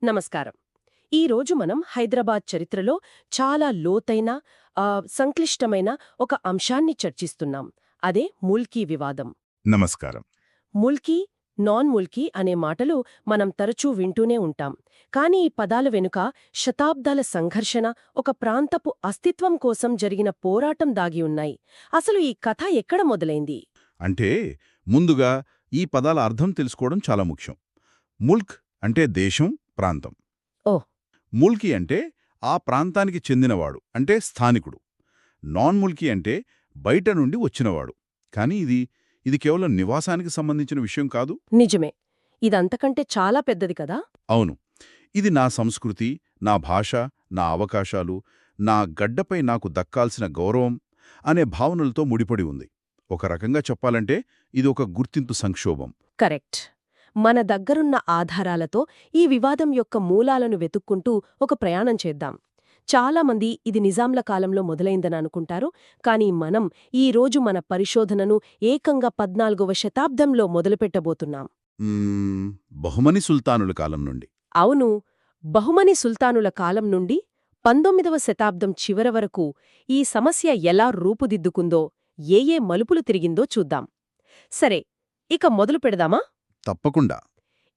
నమస్కారం. ఈరోజు మనం హైదరాబాద్ చరిత్రలో చాలా లోతైన, సంక్లిష్టమైన ఒక అంశాన్ని చర్చిస్తున్నాం. అదే ముల్కీ వివాదం. నమస్కారం. ముల్కీ, నాన్ ముల్కీ అనే మాటలు మనం తరచూ వింటూనే ఉంటాం. కానీ ఈ పదాల వెనుక శతాబ్దాల సంఘర్షణ, ఒక ప్రాంతపు అస్తిత్వం కోసం జరిగిన పోరాటం దాగి ఉన్నాయి. అసలు ఈ కథ ఎక్కడ మొదలైంది? అంటే ముందుగా ఈ పదాల అర్థం తెలుసుకోవడం చాలా ముఖ్యం. ముల్క్ అంటే దేశం, ప్రాంతం. ఓహ్! ముల్కీ అంటే ఆ ప్రాంతానికి చెందినవాడు, అంటే స్థానికుడు. నాన్ ముల్కీ అంటే బయట నుండి వచ్చినవాడు. కానీ ఇది కేవలం నివాసానికి సంబంధించిన విషయం కాదు. నిజమే. ఇదంతకంటే చాలా పెద్దది కదా? అవును. ఇది నా సంస్కృతి, నా భాష, నా అవకాశాలు, నా గడ్డపై నాకు దక్కాల్సిన గౌరవం అనే భావనలతో ముడిపడి ఉంది. ఒక రకంగా చెప్పాలంటే ఇది ఒక గుర్తింపు సంక్షోభం. కరెక్ట్. మన దగ్గరున్న ఆధారాలతో ఈ వివాదం యొక్క మూలాలను వెతుక్కుంటూ ఒక ప్రయాణం చేద్దాం. చాలామంది ఇది నిజాంల కాలంలో మొదలైందని అనుకుంటారు, కానీ మనం ఈరోజు మన పరిశోధనను ఏకంగా 14వ శతాబ్దంలో మొదలుపెట్టబోతున్నాం. బహుమని సుల్తానుల కాలం నుండి. అవును, బహుమని సుల్తానుల కాలం నుండి 19వ శతాబ్దం చివర వరకు ఈ సమస్య ఎలా రూపుదిద్దుకుందో, ఏ మలుపులు తిరిగిందో చూద్దాం. సరే, ఇక మొదలు పెడదామా? తప్పకుండా.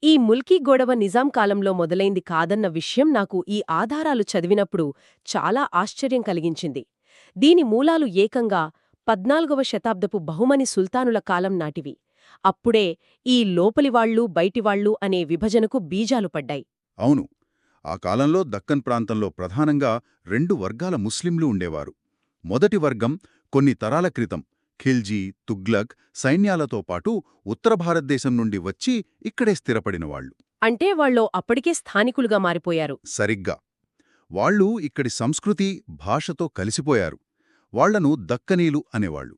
ఈ ముల్కీ గొడవ నిజాం కాలంలో మొదలైంది కాదన్న విషయం నాకు ఈ ఆధారాలు చదివినప్పుడు చాలా ఆశ్చర్యం కలిగించింది. దీని మూలాలు ఏకంగా 14వ శతాబ్దపు బహుమని సుల్తానుల కాలం నాటివి. అప్పుడే ఈ లోపలివాళ్లు, బయటివాళ్లు అనే విభజనకు బీజాలు పడ్డాయి. అవును. ఆ కాలంలో దక్కన్ ప్రాంతంలో ప్రధానంగా 2 వర్గాల ముస్లింలు ఉండేవారు. మొదటి వర్గం కొన్ని తరాల క్రితం ఖిల్జీ, తుగ్లక్ సైన్యాలతో పాటు ఉత్తర భారతదేశం నుండి వచ్చి ఇక్కడే స్థిరపడినవాళ్లు. అంటే వాళ్ళు అప్పటికే స్థానికులుగా మారిపోయారు. సరిగ్గా. వాళ్ళు ఇక్కడి సంస్కృతి, భాషతో కలిసిపోయారు. వాళ్లను దక్కనీలు అనేవాళ్లు.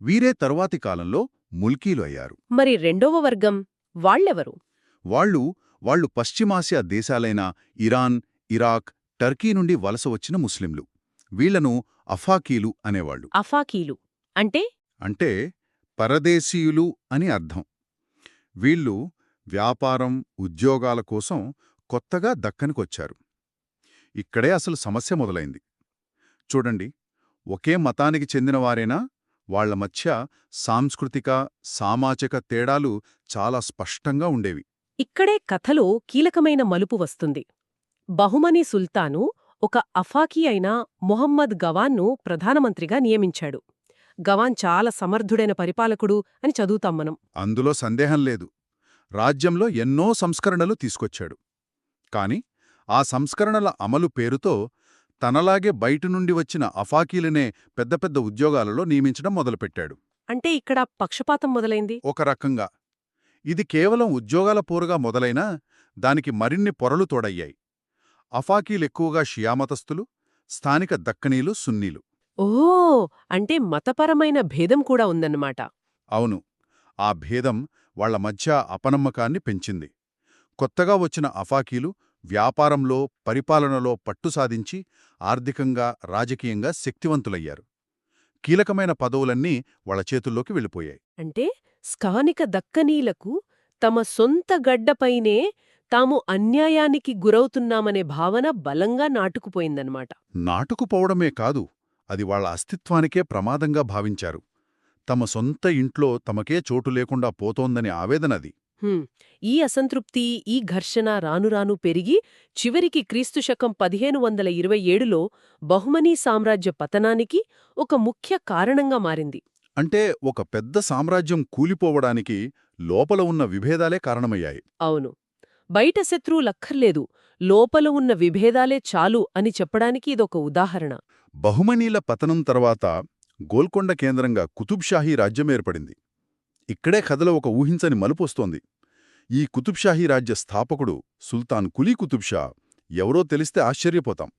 వీరే తరువాతి కాలంలో ముల్కీలు అయ్యారు. మరి రెండవ వర్గం వాళ్ళెవరు? వాళ్ళు పశ్చిమాసియా దేశాలైన ఇరాన్, ఇరాక్, టర్కీ నుండి వలస వచ్చిన ముస్లింలు. వీళ్లను అఫాకీలు అనేవాళ్లు. అఫాకీలు అంటే పరదేశీయులు అని అర్థం. వీళ్ళు వ్యాపారం, ఉద్యోగాల కోసం కొత్తగా దక్కనికొచ్చారు. ఇక్కడే అసలు సమస్య మొదలైంది. చూడండి, ఒకే మతానికి చెందినవారైనా వాళ్ల మధ్య సాంస్కృతిక, సామాజిక తేడాలు చాలా స్పష్టంగా ఉండేవి. ఇక్కడే కథలో కీలకమైన మలుపు వస్తుంది. బహుమని సుల్తాను ఒక అఫాకీ అయిన మొహమ్మద్ గవాన్ను ప్రధానమంత్రిగా నియమించాడు. గవాన్ చాలా సమర్థుడైన పరిపాలకుడు అని చదువుతాం మనం. అందులో సందేహం లేదు. రాజ్యంలో ఎన్నో సంస్కరణలు తీసుకొచ్చాడు. కాని ఆ సంస్కరణల అమలు పేరుతో తనలాగే బయటి నుండి వచ్చిన అఫాకీలనే పెద్ద పెద్ద ఉద్యోగాలలో నియమించడం మొదలుపెట్టాడు. అంటే ఇక్కడ పక్షపాతం మొదలైంది. ఒక రకంగా ఇది కేవలం ఉద్యోగాల పోరుగా మొదలైనా దానికి మరిన్ని పొరలు తోడయ్యాయి. అఫాకీలెక్కువగా షియామతస్థులు, స్థానిక దక్కనీలు సున్నీలు. అంటే మతపరమైన భేదం కూడా ఉందన్నమాట. అవును. ఆ భేదం వాళ్ల మధ్య అపనమ్మకాన్ని పెంచింది. కొత్తగా వచ్చిన అఫాకీలు వ్యాపారంలో, పరిపాలనలో పట్టు సాధించి ఆర్థికంగా, రాజకీయంగా శక్తివంతులయ్యారు. కీలకమైన పదవులన్నీ వాళ్ల చేతుల్లోకి వెళ్ళిపోయాయి. అంటే స్థానిక దక్కనీలకు తమ సొంత గడ్డపైనే తాము అన్యాయానికి గురవుతున్నామనే భావన బలంగా నాటుకుపోయిందన్నమాట. నాటుకుపోవడమే కాదు, అది వాళ్ల అస్తిత్వానికే ప్రమాదంగా భావించారు. తమ సొంత ఇంట్లో తమకే చోటు లేకుండా పోతోందని ఆవేదనది. ఈ అసంతృప్తి, ఈ ఘర్షణ రానురాను పెరిగి చివరికి క్రీస్తుశకం 1527లో బహుమనీ సామ్రాజ్య పతనానికి ఒక ముఖ్య కారణంగా మారింది. అంటే ఒక పెద్ద సామ్రాజ్యం కూలిపోవడానికి లోపల ఉన్న విభేదాలే కారణమయ్యాయి. అవును. బయట శత్రువులక్కర్లేదు, లోపల ఉన్న విభేదాలే చాలు అని చెప్పడానికి ఇదొక ఉదాహరణ. బహుమనీల పతనం తర్వాత గోల్కొండ కేంద్రంగా కుతుబ్షాహీ రాజ్యమేర్పడింది. ఇక్కడే కథలో ఒక ఊహించని మలుపొస్తోంది. ఈ కుతుబ్షాహీ రాజ్య స్థాపకుడు సుల్తాన్ కులీ కుతుబ్షా ఎవరో తెలిస్తే ఆశ్చర్యపోతాం.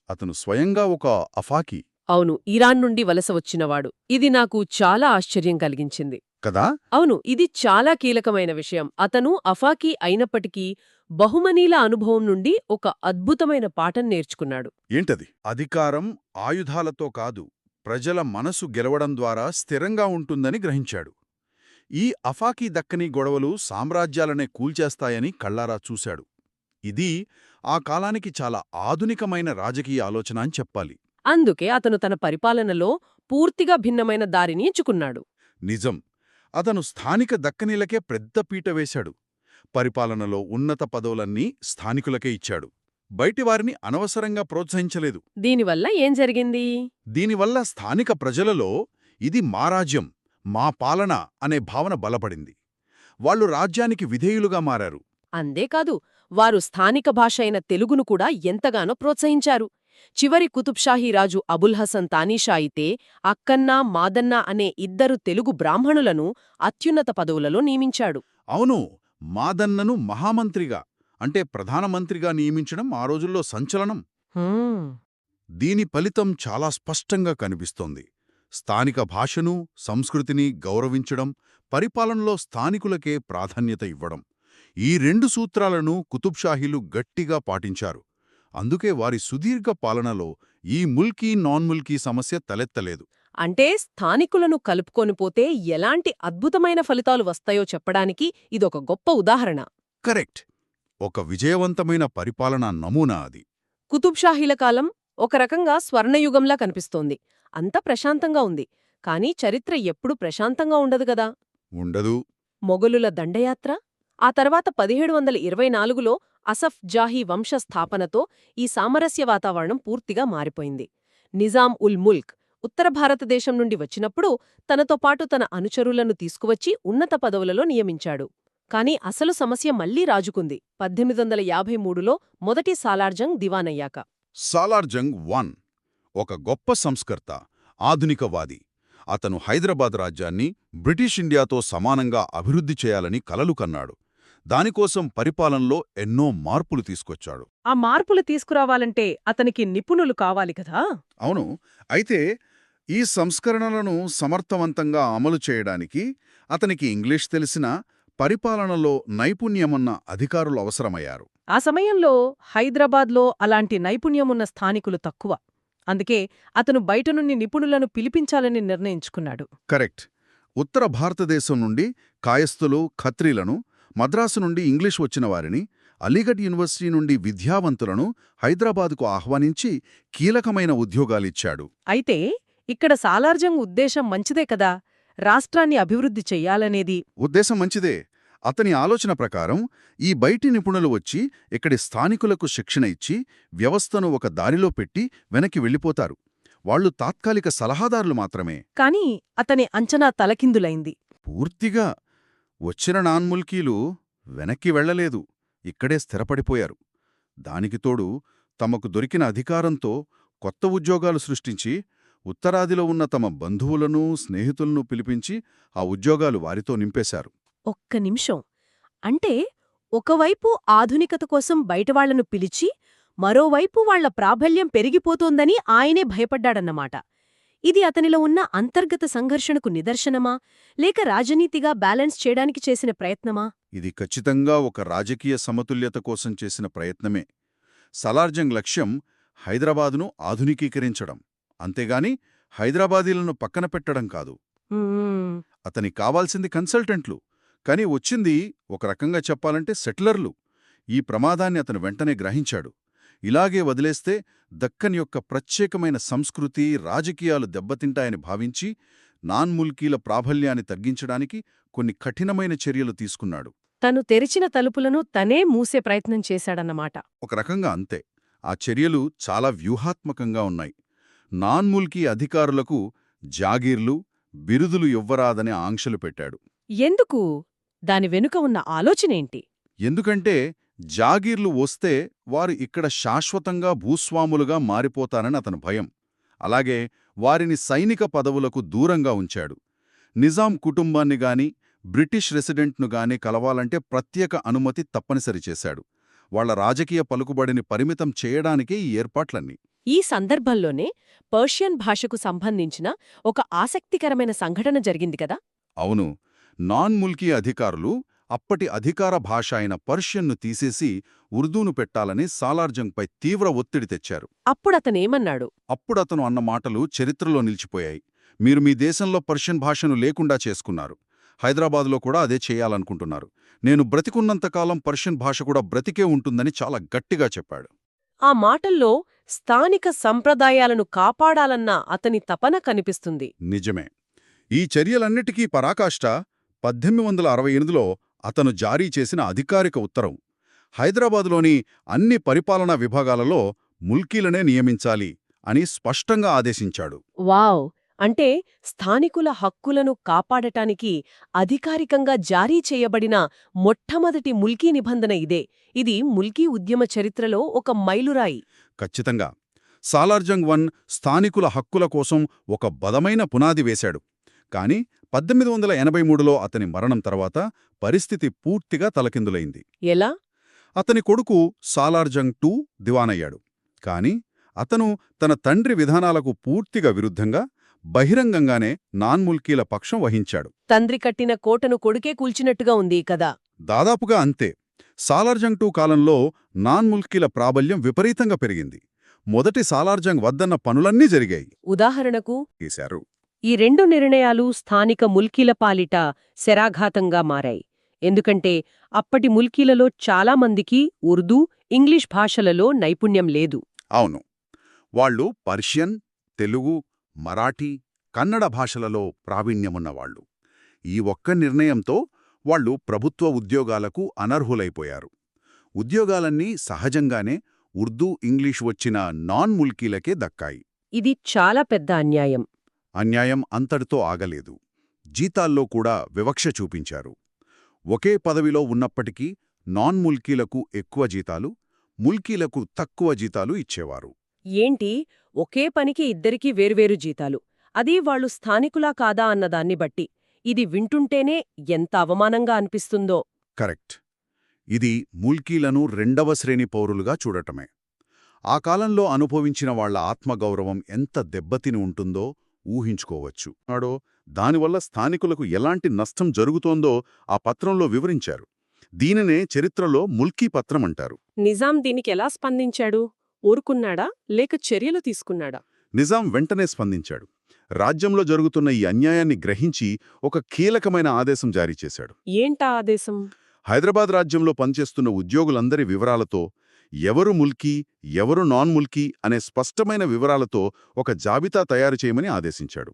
అతను స్వయంగా ఒక అఫాకీ. అవును, ఇరాన్ నుండి వలస వచ్చినవాడు. ఇది నాకు చాలా ఆశ్చర్యం కలిగించింది కదా. అవును, ఇది చాలా కీలకమైన విషయం. అతను అఫాకీ అయినప్పటికీ బహుమనీల అనుభవం నుండి ఒక అద్భుతమైన పాఠం నేర్చుకున్నాడు. ఏంటది? అధికారం ఆయుధాలతో కాదు, ప్రజల మనసు గెలవడం ద్వారా స్థిరంగా ఉంటుందని గ్రహించాడు. ఈ అఫాకీ దక్కనీ గొడవలు సామ్రాజ్యాలనే కూల్చేస్తాయని కళ్లారా చూశాడు. ఇది ఆ కాలానికి చాలా ఆధునికమైన రాజకీయ ఆలోచన అని చెప్పాలి. అందుకే అతను తన పరిపాలనలో పూర్తిగా భిన్నమైన దారిని ఎంచుకున్నాడు. నిజం. అతను స్థానిక దక్కనీలకే పెద్ద పీట వేశాడు. పరిపాలనలో ఉన్నత పదవులన్నీ స్థానికులకే ఇచ్చాడు. బయటివారిని అనవసరంగా ప్రోత్సహించలేదు. దీనివల్ల ఏం జరిగింది? దీనివల్ల స్థానిక ప్రజలలో ఇది మా రాజ్యం, మా పాలన అనే భావన బలపడింది. వాళ్ళు రాజ్యానికి విధేయులుగా మారారు. అంతేకాదు, వారు స్థానిక భాష అయిన తెలుగును కూడా ఎంతగానో ప్రోత్సహించారు. చివరి కుతుబ్షాహీ రాజు అబుల్ హసన్ తానీషా అయితే అక్కన్నా మాదన్నా అనే ఇద్దరు తెలుగు బ్రాహ్మణులను అత్యున్నత పదవులలో నియమించాడు. అవును, మాదన్నను మహామంత్రిగా అంటే ప్రధానమంత్రిగా నియమించడం ఆ రోజుల్లో సంచలనం. హ్మ్. దీని ఫలితం చాలా స్పష్టంగా కనిపిస్తోంది. స్థానిక భాషను, సంస్కృతిని గౌరవించడం, పరిపాలనలో స్థానికులకే ప్రాధాన్యత ఇవ్వడం. ఈ రెండు సూత్రాలను కుతుబ్షాహీలు గట్టిగా పాటించారు. అందుకే వారి సుదీర్ఘ పాలనలో ఈ ముల్కీ నాన్ ముల్కీ సమస్య తలెత్తలేదు. అంటే స్థానికులను కలుపుకొనిపోతే ఎలాంటి అద్భుతమైన ఫలితాలు వస్తాయో చెప్పడానికి ఇదొక గొప్ప ఉదాహరణ. కరెక్ట్. ఒక విజయవంతమైన పరిపాలనా నమూనా అది. కుతుబ్షాహీల కాలం ఒక రకంగా స్వర్ణయుగంలా కనిపిస్తోంది. అంత ప్రశాంతంగా ఉంది. కానీ చరిత్ర ఎప్పుడూ ప్రశాంతంగా ఉండదు గదా. ఉండదు. మొఘలుల దండయాత్ర, ఆ తర్వాత 1724లో అసఫ్ జాహీ వంశ స్థాపనతో ఈ సామరస్య వాతావరణం పూర్తిగా మారిపోయింది. నిజాం ఉల్ ముల్క్ ఉత్తర భారతదేశం నుండి వచ్చినప్పుడు తనతో పాటు తన అనుచరులను తీసుకువచ్చి ఉన్నత పదవులలో నియమించాడు. కాని అసలు సమస్య మళ్లీ రాజుకుంది 1853లో మొదటి సాలార్జంగ్ దివానయ్యాక. సాలార్జంగ్ వన్ ఒక గొప్ప సంస్కర్త, ఆధునికవాది. అతను హైదరాబాద్ రాజ్యాన్ని బ్రిటిష్ ఇండియాతో సమానంగా అభివృద్ధి చేయాలని కలలు కన్నాడు. దానికోసం పరిపాలనలో ఎన్నో మార్పులు తీసుకొచ్చాడు. ఆ మార్పులు తీసుకురావాలంటే అతనికి నిపుణులు కావాలి కదా. అవును, అయితే ఈ సంస్కరణలను సమర్థవంతంగా అమలు చేయడానికి అతనికి ఇంగ్లీష్ తెలిసినా పరిపాలనలో నైపుణ్యమున్న అధికారులు అవసరమయ్యారు. ఆ సమయంలో హైదరాబాద్లో అలాంటి నైపుణ్యమున్న స్థానికులు తక్కువ. అందుకే అతను బయట నుండి నిపుణులను పిలిపించాలని నిర్ణయించుకున్నాడు. కరెక్ట్. ఉత్తర భారతదేశం నుండి కాయస్థులు, ఖత్రీలను, మద్రాసు నుండి ఇంగ్లీష్ వచ్చిన వారిని, అలీగఢ్ యూనివర్సిటీ నుండి విద్యావంతులను హైదరాబాదుకు ఆహ్వానించి కీలకమైన ఉద్యోగాలిచ్చాడు. అయితే ఇక్కడ సాలార్జంగ్ ఉద్దేశం మంచిదే కదా, రాష్ట్రాన్ని అభివృద్ధి చెయ్యాలనేది. ఉద్దేశం మంచిదే. అతని ఆలోచన ప్రకారం ఈ బయటి నిపుణులు వచ్చి ఇక్కడి స్థానికులకు శిక్షణ ఇచ్చి వ్యవస్థను ఒక దారిలో పెట్టి వెనక్కి వెళ్ళిపోతారు. వాళ్లు తాత్కాలిక సలహాదారులు మాత్రమే. కాని అతని అంచనా తలకిందులైంది. పూర్తిగా. వచ్చిన నాన్ముల్కీలు వెనక్కి వెళ్లలేదు, ఇక్కడే స్థిరపడిపోయారు. దానికి తోడు తమకు దొరికిన అధికారంతో కొత్త ఉద్యోగాలు సృష్టించి ఉత్తరాదిలో ఉన్న తమ బంధువులను, స్నేహితులను పిలిపించి ఆ ఉద్యోగాలు వారితో నింపేశారు. ఒక్క నిమిషం. అంటే ఒకవైపు ఆధునికత కోసం బయటవాళ్లను పిలిచి, మరోవైపు వాళ్ల ప్రాబల్యం పెరిగిపోతోందని ఆయనే భయపడ్డాడన్నమాట. ఇది అతనిలో ఉన్న అంతర్గత సంఘర్షణకు నిదర్శనమా, లేక రాజనీతిగా బ్యాలెన్స్ చేయడానికి చేసిన ప్రయత్నమా? ఇది ఖచ్చితంగా ఒక రాజకీయ సమతుల్యత కోసం చేసిన ప్రయత్నమే. సలార్జంగ్ లక్ష్యం హైదరాబాదును ఆధునికీకరించడం, అంతేగాని హైదరాబాదీలను పక్కన పెట్టడం కాదు. అతనికి కావాల్సింది కన్సల్టెంట్లు, కాని వచ్చింది ఒక రకంగా చెప్పాలంటే సెటిలర్లు. ఈ ప్రమాదాన్ని అతను వెంటనే గ్రహించాడు. ఇలాగే వదిలేస్తే దక్కన్ యొక్క ప్రత్యేకమైన సంస్కృతి, రాజకీయాలు దెబ్బతింటాయని భావించి నాన్ముల్కీల ప్రాబల్యాన్ని తగ్గించడానికి కొన్ని కఠినమైన చర్యలు తీసుకున్నాడు. తను తెరిచిన తలుపులను తనే మూసే ప్రయత్నం చేశాడన్నమాట. ఒక రకంగా అంతే. ఆ చర్యలు చాలా వ్యూహాత్మకంగా ఉన్నాయి. నాన్ముల్కీ అధికారులకు జాగీర్లు, బిరుదులు ఇవ్వరాదనే ఆంక్షలు పెట్టాడు. ఎందుకు? దాని వెనుక ఉన్న ఆలోచనేంటి? ఎందుకంటే జాగీర్లు వస్తే వారు ఇక్కడ శాశ్వతంగా భూస్వాములుగా మారిపోతారని అతను భయం. అలాగే వారిని సైనిక పదవులకు దూరంగా ఉంచాడు. నిజాం కుటుంబాన్ని గాని, బ్రిటిష్ రెసిడెంట్ను గాని కలవాలంటే ప్రత్యేక అనుమతి తప్పనిసరి చేశాడు. వాళ్ల రాజకీయ పలుకుబడిని పరిమితం చేయడానికే ఈ ఏర్పాట్లన్నీ. ఈ సందర్భంలోనే పర్షియన్ భాషకు సంబంధించిన ఒక ఆసక్తికరమైన సంఘటన జరిగింది కదా. అవును, నాన్ముల్కీ అధికారులు అప్పటి అధికార భాష అయిన పర్షియన్ను తీసేసి ఉర్దూను పెట్టాలని సాలార్జంగ్పై తీవ్ర ఒత్తిడి తెచ్చారు. అప్పుడతనేమన్నాడు? అప్పుడతను అన్న మాటలు చరిత్రలో నిలిచిపోయాయి. మీరు మీ దేశంలో పర్షియన్ భాషను లేకుండా చేసుకున్నారు. హైదరాబాద్లో కూడా అదే చేయాలనుకుంటున్నారు. నేను బ్రతికున్నంతకాలం పర్షియన్ భాష కూడా బ్రతికే ఉంటుందని చాలా గట్టిగా చెప్పాడు. ఆ మాటల్లో స్థానిక సంప్రదాయాలను కాపాడాలన్న అతని తపన కనిపిస్తుంది. నిజమే. ఈ చర్యలన్నిటికీ పరాకాష్ట 1868లో అతను జారీ చేసిన అధికారిక ఉత్తరం. హైదరాబాదులోని అన్ని పరిపాలనా విభాగాలలో ముల్కీలనే నియమించాలి అని స్పష్టంగా ఆదేశించాడు. వావ్! అంటే స్థానికుల హక్కులను కాపాడటానికి అధికారికంగా జారీ చేయబడిన మొట్టమొదటి ముల్కీ నిబంధన ఇదే. ఇది ముల్కీ ఉద్యమ చరిత్రలో ఒక మైలురాయి. ఖచ్చితంగా. సాలార్జంగ్ వన్ స్థానికుల హక్కుల కోసం ఒక బలమైన పునాది వేశాడు. కాని 1883లో అతని మరణం తర్వాత పరిస్థితి పూర్తిగా తలకిందులైంది. ఎలా? అతని కొడుకు సాలార్జంగ్ టూ దివానయ్యాడు. కాని అతను తన తండ్రి విధానాలకు పూర్తిగా విరుద్ధంగా బహిరంగంగానే నాన్ముల్కీల పక్షం వహించాడు. తండ్రి కట్టిన కోటను కొడుకే కూల్చినట్టుగా ఉంది కదా. దాదాపుగా అంతే. సాలార్జంగ్ టూ కాలంలో నాన్ముల్కీల ప్రాబల్యం విపరీతంగా పెరిగింది. మొదటి సాలార్జంగ్ వద్దన్న పనులన్నీ జరిగాయి. ఉదాహరణకు చేశారు. ఈ రెండు నిర్ణయాలు స్థానిక ముల్కీల పాలిట శరాఘాతంగా మారాయి. ఎందుకంటే అప్పటి ముల్కీలలో చాలామందికి ఉర్దూ, ఇంగ్లీష్ భాషలలో నైపుణ్యం లేదు. అవును. వాళ్ళు పర్షియన్, తెలుగు, మరాఠీ, కన్నడ భాషలలో ప్రావీణ్యమున్నవాళ్లు. ఈ ఒక్క నిర్ణయంతో వాళ్ళు ప్రభుత్వ ఉద్యోగాలకు అనర్హులైపోయారు. ఉద్యోగాలన్నీ సహజంగానే ఉర్దూ, ఇంగ్లీష్ వచ్చిన నాన్ ముల్కీలకే దక్కాయి. ఇది చాలా పెద్ద అన్యాయం. అన్యాయం అంతటితో ఆగలేదు. జీతాల్లో కూడా వివక్ష చూపించారు. ఒకే పదవిలో ఉన్నప్పటికీ నాన్ ముల్కీలకు ఎక్కువ జీతాలు, ముల్కీలకు తక్కువ జీతాలు ఇచ్చేవారు. ఏంటి, ఒకే పనికి ఇద్దరికీ వేర్వేరు జీతాలు, అదీ వాళ్ళు స్థానికులా కాదా అన్నదాన్ని బట్టి. ఇది వింటుంటేనే ఎంత అవమానంగా అనిపిస్తుందో. కరెక్ట్. ఇది ముల్కీలను రెండవ శ్రేణి పౌరులుగా చూడటమే. ఆ కాలంలో అనుభవించిన వాళ్ల ఆత్మగౌరవం ఎంత దెబ్బతిని ఉంటుందో ఊహించుకోవచ్చు. దానివల్ల స్థానికులకు ఎలాంటి నష్టం జరుగుతోందో ఆ పత్రంలో వివరించారు. దీనినే చరిత్రలో ముల్కీ పత్రం అంటారు. నిజాం దీనికెలా స్పందించాడు? ఊరుకున్నాడా లేక చర్యలు తీసుకున్నాడా? నిజాం వెంటనే స్పందించాడు. రాజ్యంలో జరుగుతున్న ఈ అన్యాయాన్ని గ్రహించి ఒక కీలకమైన ఆదేశం జారీ చేశాడు. ఏంటా ఆదేశం? హైదరాబాద్ రాజ్యంలో పనిచేస్తున్న ఉద్యోగులందరి వివరాలతో, ఎవరు ముల్కీ, ఎవరు నాన్ ముల్కీ అనే స్పష్టమైన వివరాలతో ఒక జాబితా తయారు చేయమని ఆదేశించాడు.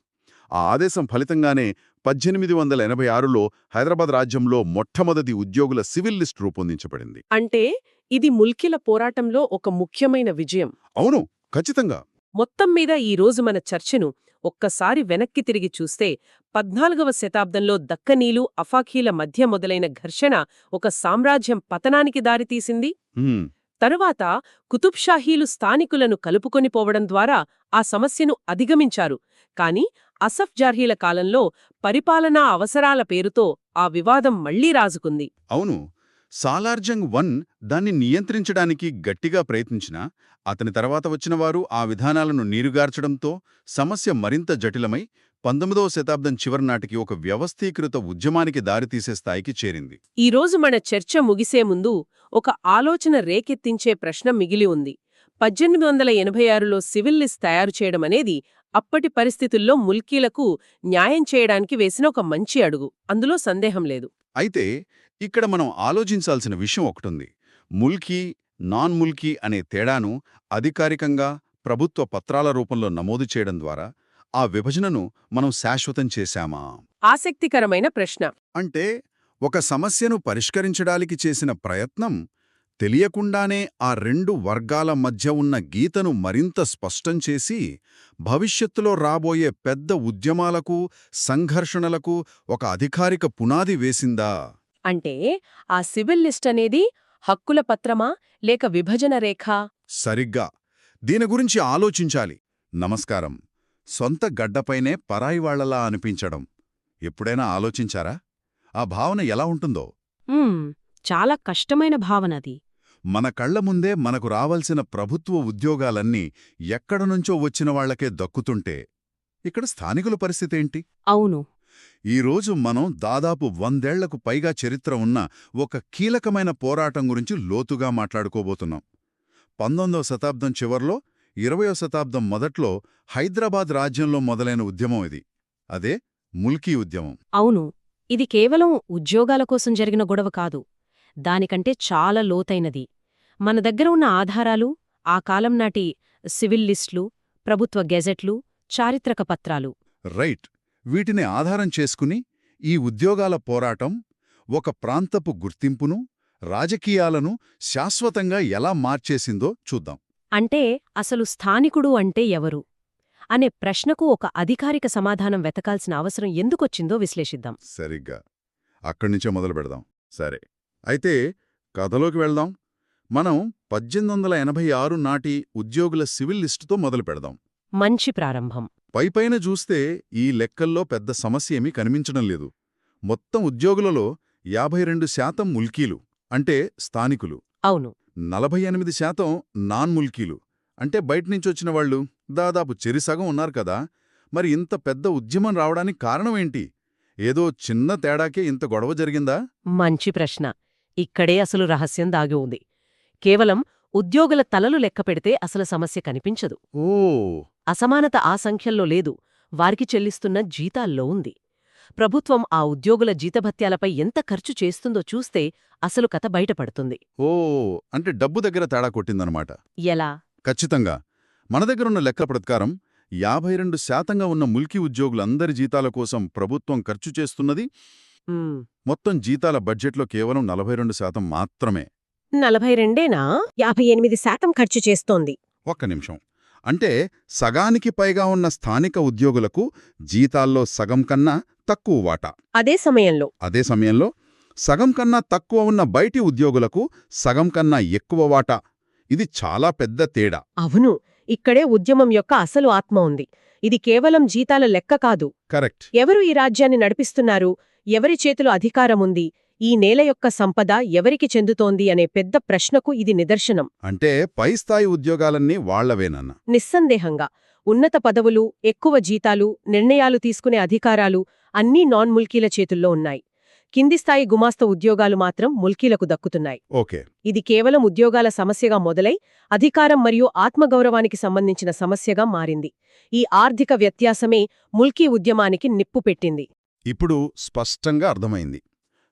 ఆ ఆదేశం ఫలితంగానే 1886లో హైదరాబాద్ రాజ్యంలో మొట్టమొదటి ఉద్యోగుల సివిల్ లిస్ట్ రూపొందించబడింది. అంటే ఇది ముల్కీల పోరాటంలో ఒక ముఖ్యమైన విజయం. అవును, ఖచ్చితంగా. మొత్తం మీద ఈ రోజు మన చర్చను ఒక్కసారి వెనక్కి తిరిగి చూస్తే 14వ శతాబ్దంలో దక్కనీలు, అఫాఖీల మధ్య మొదలైన ఘర్షణ ఒక సామ్రాజ్యం పతనానికి దారితీసింది. తరువాత కుతుబ్షాహీలు స్థానికులను కలుపుకొనిపోవడం ద్వారా ఆ సమస్యను అధిగమించారు. కాని అసఫ్ జార్హీల కాలంలో పరిపాలనా అవసరాల పేరుతో ఆ వివాదం మళ్లీ రాజుకుంది. అవును. సాలార్జంగ్ వన్ దాన్ని నియంత్రించడానికి గట్టిగా ప్రయత్నించినా అతని తర్వాత వచ్చినవారు ఆ విధానాలను నీరుగార్చడంతో సమస్య మరింత జటిలమై 19వ శతాబ్దం చివరినాటికి ఒక వ్యవస్థీకృత ఉద్యమానికి దారితీసే స్థాయికి చేరింది. ఈరోజు మన చర్చ ముగిసే ముందు ఒక ఆలోచన రేకెత్తించే ప్రశ్న మిగిలి ఉంది. 1886లో సివిల్ లిస్ట్ తయారు చేయడమనేది అప్పటి పరిస్థితుల్లో ముల్కీలకు న్యాయం చేయడానికి వేసిన ఒక మంచి అడుగు, అందులో సందేహం లేదు. అయితే ఇక్కడ మనం ఆలోచించాల్సిన విషయం ఒకటుంది. ముల్కీ, నాన్ ముల్కీ అనే తేడాను అధికారికంగా ప్రభుత్వ పత్రాల రూపంలో నమోదు చేయడం ద్వారా ఆ విభజనను మనం శాశ్వతం చేశామా? ఆసక్తికరమైన ప్రశ్న. అంటే ఒక సమస్యను పరిష్కరించడానికి చేసిన ప్రయత్నం తెలియకుండానే ఆ రెండు వర్గాల మధ్య ఉన్న గీతను మరింత స్పష్టం చేసి భవిష్యత్తులో రాబోయే పెద్ద ఉద్యమాలకు, సంఘర్షణలకు ఒక అధికారిక పునాది వేసిందా? అంటే ఆ సివిల్ లిస్ట్ అనేది హక్కుల పత్రమా లేక విభజన రేఖా? సరిగ్గా. దీని గురించి ఆలోచించాలి. నమస్కారం. సొంత గడ్డపైనే పరాయివాళ్లలా అనిపించడం ఎప్పుడైనా ఆలోచించారా? ఆ భావన ఎలా ఉంటుందో? చాలా కష్టమైన భావనది. మన కళ్ల ముందే మనకు రావాల్సిన ప్రభుత్వ ఉద్యోగాలన్నీ ఎక్కడనుంచో వచ్చిన వాళ్లకే దక్కుతుంటే ఇక్కడ స్థానికుల పరిస్థితేంటి? అవును. ఈరోజు మనం దాదాపు 100 ఏళ్లకు పైగా చరిత్ర ఉన్న ఒక కీలకమైన పోరాటం గురించి లోతుగా మాట్లాడుకోబోతున్నాం. 19వ శతాబ్దం చివర్లో, 20వ శతాబ్దం మొదట్లో హైదరాబాద్ రాజ్యంలో మొదలైన ఉద్యమం ఇది. అదే ముల్కీ ఉద్యమం. అవును. ఇది కేవలం ఉద్యోగాల కోసం జరిగిన గొడవ కాదు. దానికంటే చాలా లోతైనది. మన దగ్గర ఉన్న ఆధారాలు, ఆ కాలం నాటి సివిల్ లిస్టులు, ప్రభుత్వ గెజెట్లు, చారిత్రక పత్రాలు. రైట్. వీటిని ఆధారం చేసుకుని ఈ ఉద్యోగాల పోరాటం ఒక ప్రాంతపు గుర్తింపును, రాజకీయాలను శాశ్వతంగా ఎలా మార్చేసిందో చూద్దాం. అంటే అసలు స్థానికుడు అంటే ఎవరు అనే ప్రశ్నకు ఒక అధికారిక సమాధానం వెతకాల్సిన అవసరం ఎందుకొచ్చిందో విశ్లేషిద్దాం. సరిగ్గా అక్కడ్నుంచే మొదలు పెడదాం. సరే, అయితే కథలోకి వెళ్దాం. మనం 1886 నాటి ఉద్యోగుల సివిల్ లిస్టుతో మొదలు పెడదాం. మంచి ప్రారంభం. పైపైన చూస్తే ఈ లెక్కల్లో పెద్ద సమస్య ఏమీ కనిపించడం లేదు. మొత్తం ఉద్యోగులలో 52% ముల్కీలు, అంటే స్థానికులు. అవును. 48% నాన్ ముల్కీలు, అంటే బయటనుంచొచ్చిన వాళ్ళు. దాదాపు చెరిసగం ఉన్నారు కదా. మరి ఇంత పెద్ద ఉద్యమం రావడానికి కారణమేంటి? ఏదో చిన్న తేడాకే ఇంత గొడవ జరిగిందా? మంచి ప్రశ్న. ఇక్కడే అసలు రహస్యం దాగి ఉంది. కేవలం ఉద్యోగుల తలలు లెక్కపెడితే అసలు సమస్య కనిపించదు. ఓ, అసమానత ఆ సంఖ్యల్లో లేదు, వారికి చెల్లిస్తున్న జీతాల్లో ఉంది. ప్రభుత్వం ఆ ఉద్యోగుల జీతభత్యాలపై ఎంత ఖర్చు చేస్తుందో చూస్తే అసలు కథ బయటపడుతుంది. ఓ, అంటే డబ్బు దగ్గర తేడా కొట్టిందనమాట. ఎలా? ఖచ్చితంగా. మన దగ్గరున్న లెక్కల ప్రకారం 52% ఉన్న ముల్కీ ఉద్యోగులందరి జీతాల కోసం ప్రభుత్వం ఖర్చు చేస్తున్నది ఉమ్, మొత్తం జీతాల బడ్జెట్లో కేవలం 42% మాత్రమే. 42ఏనా? 58% ఖర్చు చేస్తోంది. ఒక్క నిమిషం. అంటే సగానికి పైగా ఉన్న స్థానిక ఉద్యోగులకు జీతాల్లో సగం కన్నా తక్కువ వాటా. అదే సమయంలో సగం కన్నా తక్కువ ఉన్న బయటి ఉద్యోగులకు సగం కన్నా ఎక్కువ వాటా. ఇది చాలా పెద్ద తేడా. అవును, ఇక్కడే ఉద్యమం యొక్క అసలు ఆత్మ ఉంది. ఇది కేవలం జీతాల లెక్క కాదు. కరెక్ట్. ఎవరు ఈ రాజ్యాన్ని నడిపిస్తున్నారు, ఎవరి చేతిలో అధికారముంది, ఈ నేల యొక్క సంపద ఎవరికి చెందుతోంది అనే పెద్ద ప్రశ్నకు ఇది నిదర్శనం. అంటే పై స్థాయి ఉద్యోగాలన్నీ వాళ్లవేనన్న. నిస్సందేహంగా ఉన్నత పదవులు, ఎక్కువ జీతాలు, నిర్ణయాలు తీసుకునే అధికారాలు అన్నీ నాన్ ముల్కీల చేతుల్లో ఉన్నాయి. కింది స్థాయి గుమాస్తా ఉద్యోగాలు మాత్రం ముల్కీలకు దక్కుతున్నాయి. ఓకే. ఇది కేవలం ఉద్యోగాల సమస్యగా మొదలై అధికారం మరియు ఆత్మగౌరవానికి సంబంధించిన సమస్యగా మారింది. ఈ ఆర్థిక వ్యత్యాసమే ముల్కీ ఉద్యమానికి నిప్పు పెట్టింది. ఇప్పుడు స్పష్టంగా అర్థమైంది.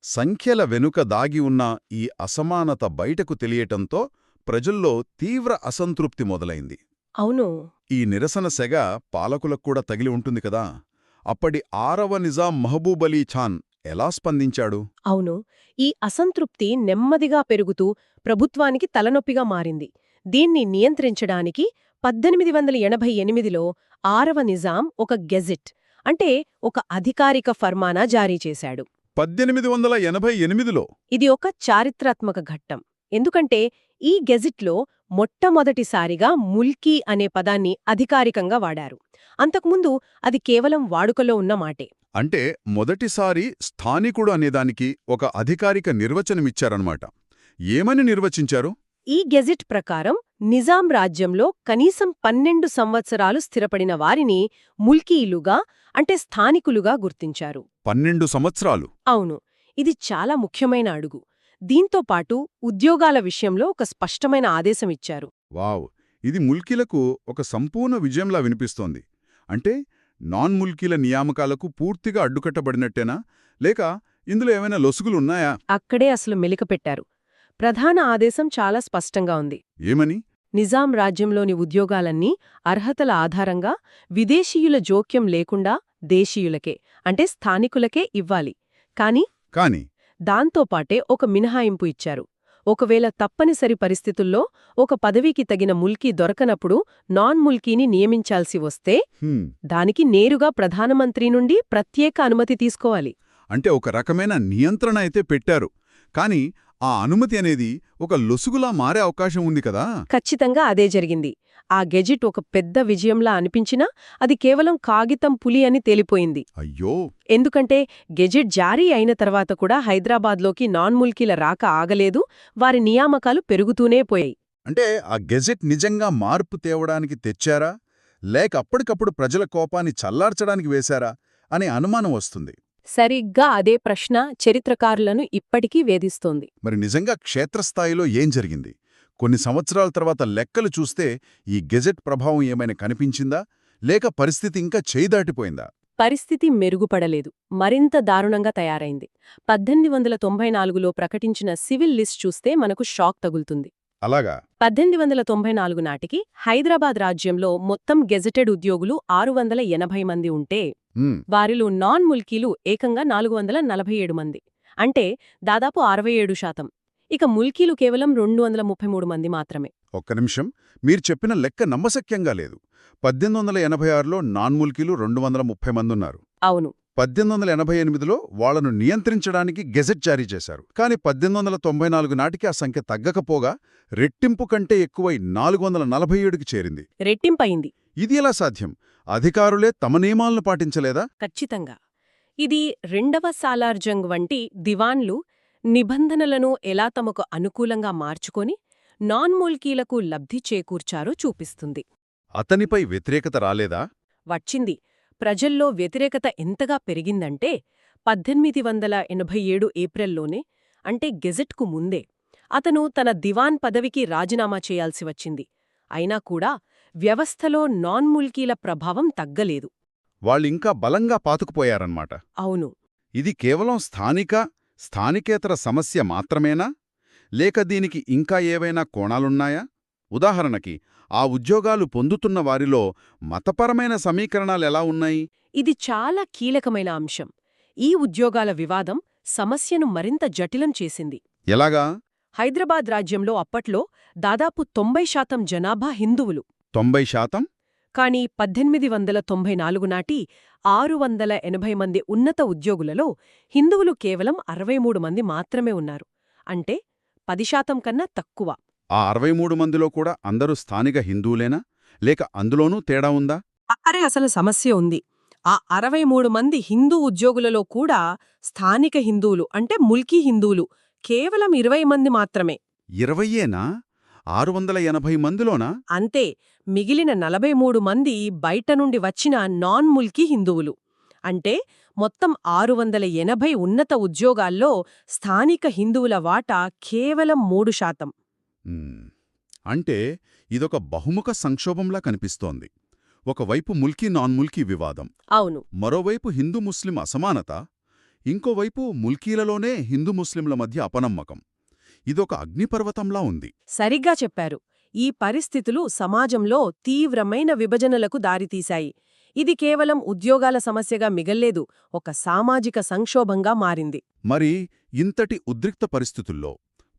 సంఖ్యల వెనుక దాగి ఉన్న ఈ అసమానత బయటకు తెలియటంతో ప్రజల్లో తీవ్ర అసంతృప్తి మొదలైంది. అవును. ఈ నిరసన సెగ పాలకులకు కూడా తగిలి ఉంటుంది కదా. అప్పటి 6వ నిజాం మహబూబ్ అలీ ఖాన్ ఎలా స్పందించాడు? అవును, ఈ అసంతృప్తి నెమ్మదిగా పెరుగుతూ ప్రభుత్వానికి తలనొప్పిగా మారింది. దీన్ని నియంత్రించడానికి 1888లో 6వ నిజాం ఒక గెజిట్, అంటే ఒక అధికారిక ఫర్మానా జారీ చేశాడు. 1888లో? ఇది ఒక చారిత్రాత్మక ఘట్టం. ఎందుకంటే ఈ గెజిట్లో మొట్టమొదటిసారిగా ముల్కీ అనే పదాన్ని అధికారికంగా వాడారు. అంతకుముందు అది కేవలం వాడుకలో ఉన్న మాటే. అంటే మొదటిసారి స్థానికుడు అనేదానికి ఒక అధికారిక నిర్వచనమిచ్చారన్నమాట. ఏమని నిర్వచించారు? ఈ గెజిట్ ప్రకారం నిజాం రాజ్యంలో కనీసం 12 సంవత్సరాలు స్థిరపడిన వారిని ముల్కీలుగా, అంటే స్థానికులుగా గుర్తించారు. 12 సంవత్సరాలు? అవును, ఇది చాలా ముఖ్యమైన అడుగు. దీంతో పాటు ఉద్యోగాల విషయంలో ఒక స్పష్టమైన ఆదేశం ఇచ్చారు. వావ్, ఇది ముల్కీలకు ఒక సంపూర్ణ విజయంలా వినిపిస్తోంది. అంటే నాన్ ముల్కీల నియామకాలకు పూర్తిగా అడ్డుకట్టబడినట్టేనా, లేక ఇందులో ఏమైనా లొసుగులున్నాయా? అక్కడే అసలు మెలికపెట్టారు. ప్రధాన ఆదేశం చాలా స్పష్టంగా ఉంది. ఏమని? నిజాం రాజ్యంలోని ఉద్యోగాలన్నీ అర్హతల ఆధారంగా విదేశీయుల జోక్యం లేకుండా దేశీయులకే, అంటే స్థానికులకే ఇవ్వాలి. కానీ దాంతోపాటే ఒక మినహాయింపు ఇచ్చారు. ఒకవేళ తప్పనిసరి పరిస్థితుల్లో ఒక పదవికి తగిన ముల్కీ దొరకనప్పుడు నాన్ ముల్కీని నియమించాల్సి వస్తే దానికి నేరుగా ప్రధానమంత్రి నుండి ప్రత్యేక అనుమతి తీసుకోవాలి. అంటే ఒక రకమైన నియంత్రణ అయితే పెట్టారు. కానీ ఆ అనుమతి అనేది ఒక లొసుగులా మారే అవకాశం ఉంది కదా. ఖచ్చితంగా అదే జరిగింది. ఆ గెజిట్ ఒక పెద్ద విజయంలా అనిపించినా అది కేవలం కాగితం పులి అని తేలిపోయింది. అయ్యో. ఎందుకంటే గెజిట్ జారీ అయిన తర్వాత కూడా హైదరాబాద్లోకి నాన్ ముల్కీల రాక ఆగలేదు, వారి నియామకాలు పెరుగుతూనే పోయాయి. అంటే ఆ గెజిట్ నిజంగా మార్పు తేవడానికి తెచ్చారా, లేక అప్పటికప్పుడు ప్రజల కోపాన్ని చల్లార్చడానికి వేశారా అనే అనుమానం వస్తుంది. సరిగ్గా అదే ప్రశ్న చరిత్రకారులను ఇప్పటికీ వేధిస్తోంది. మరి నిజంగా క్షేత్రస్థాయిలో ఏం జరిగింది? కొన్ని సంవత్సరాల తర్వాత లెక్కలు చూస్తే ఈ గెజెట్ ప్రభావం ఏమైనా కనిపించిందా, లేక పరిస్థితి ఇంకా చేయిదాటిపోయిందా? పరిస్థితి మెరుగుపడలేదు, మరింత దారుణంగా తయారైంది. 1894లో ప్రకటించిన సివిల్ లిస్ట్ చూస్తే మనకు షాక్ తగులుతుంది. అలాగా 1894 నాటికి హైదరాబాద్ రాజ్యంలో మొత్తం గెజెటెడ్ ఉద్యోగులు 680 మంది ఉంటే వారిలో నాన్ ముల్కీలు ఏకంగా 447 మంది, అంటే దాదాపు 67%. ఇక ముల్కీలు కేవలం 233 మంది మాత్రమే. ఒక్క నిమిషం, మీరు చెప్పిన లెక్క నమ్మశక్యంగా లేదు. 1886లో నాన్ముల్కీలు 230 మందున్నారు. అవును. 1888లో వాళ్లను నియంత్రించడానికి గెజెట్ జారీ చేశారు. కానీ 1894 నాటికి ఆ సంఖ్య తగ్గకపోగా రెట్టింపు కంటే ఎక్కువై 447కి చేరింది. రెట్టింపయింది. ఇది ఎలా సాధ్యం? అధికారులే తమ నియమాలను పాటించలేదా? ఖచ్చితంగా. ఇది రెండవ సాలార్ జంగ్ వంటి దివాన్లు నిబంధనలను ఎలా తమకు అనుకూలంగా మార్చుకొని నాన్ ముల్కీలకు లబ్ధి చేకూర్చారో చూపిస్తుంది. అతనిపై వ్యతిరేకత రాలేదా? వచ్చింది. ప్రజల్లో వ్యతిరేకత ఎంతగా పెరిగిందంటే 1887 ఏప్రిల్లోనే, అంటే గెజెట్కు ముందే అతను తన దివాన్ పదవికి రాజీనామా చేయాల్సి వచ్చింది. అయినా కూడా వ్యవస్థలో నాన్ ముల్కీల ప్రభావం తగ్గలేదు. వాళ్ళింకా బలంగా పాతుకుపోయారన్నమాట. అవును. ఇది కేవలం స్థానికేతర సమస్య మాత్రమేనా? లేక దీనికి ఇంకా ఏవైనా కోణాలున్నాయా? ఉదాహరణకి ఆ ఉద్యోగాలు పొందుతున్న వారిలో మతపరమైన సమీకరణాలెలా ఉన్నాయి? ఇది చాలా కీలకమైన అంశం. ఈ ఉద్యోగాల వివాదం సమస్యను మరింత జటిలం చేసింది. ఎలాగా? హైదరాబాద్ రాజ్యంలో అప్పట్లో దాదాపు 90% జనాభా హిందువులు. 90%? కాని 1894 నాటి 680 మంది ఉన్నత ఉద్యోగులలో హిందువులు కేవలం 63 మంది మాత్రమే ఉన్నారు. అంటే 10% కన్నా తక్కువ. ఆ 63 మందిలో కూడా అందరూ స్థానిక హిందువులేనా? లేక అందులోనూ తేడా ఉందా? అక్కడే అసలు సమస్య ఉంది. ఆ 63 మంది హిందూ ఉద్యోగులలో కూడా స్థానిక హిందువులు, అంటే ముల్కీ హిందువులు కేవలం 20 మంది మాత్రమే. 20ఏనా? 680 మందిలోనా? అంతే. మిగిలిన 43 మంది బయట నుండి వచ్చిన నాన్ ముల్కీ హిందువులు. అంటే మొత్తం 680 ఉన్నత ఉద్యోగాల్లో స్థానిక హిందువుల వాటా కేవలం 3%. అంటే ఇదొక బహుముఖ సంక్షోభంలా కనిపిస్తోంది. ఒకవైపు ముల్కీ నాన్ ముల్కీ వివాదం, అవును, మరోవైపు హిందూ ముస్లిం అసమానత, ఇంకోవైపు ముల్కీలలోనే హిందూ ముస్లింల మధ్య అపనమ్మకం. ఇదొక అగ్నిపర్వతంలా ఉంది. సరిగ్గా చెప్పారు. ఈ పరిస్థితులు సమాజంలో తీవ్రమైన విభజనలకు దారితీశాయి. ఇది కేవలం ఉద్యోగాల సమస్యగా మిగల్లేదు, ఒక సామాజిక సంక్షోభంగా మారింది. మరి ఇంతటి ఉద్రిక్త పరిస్థితుల్లో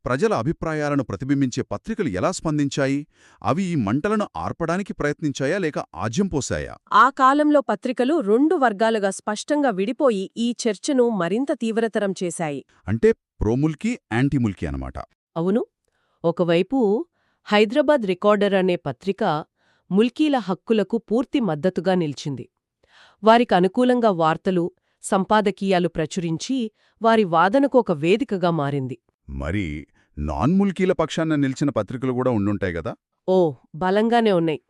ప్రజల అభిప్రాయాలను ప్రతిబింబించే పత్రికలు ఎలా స్పందించాయి? అవి ఈ మంటలను ఆర్పడానికి ప్రయత్నించాయా లేక ఆజ్యం పోశాయా? ఆ కాలంలో పత్రికలు 2 వర్గాలుగా స్పష్టంగా విడిపోయి ఈ చర్చను మరింత తీవ్రతరం చేశాయి. అంటే ప్రోముల్కీ, యాంటీముల్కీ అనమాట. అవును. ఒకవైపు హైదరాబాద్ రికార్డర్ అనే పత్రిక ముల్కీల హక్కులకు పూర్తి మద్దతుగా నిలిచింది. వారికి అనుకూలంగా వార్తలు, సంపాదకీయాలు ప్రచురించి వారి వాదనకు ఒక వేదికగా మారింది. మరి నాన్ ముల్కీల పక్షాన నిలిచిన పత్రికలు కూడా ఉండుంటాయి గదా? ఓ, బలంగానే ఉన్నాయి.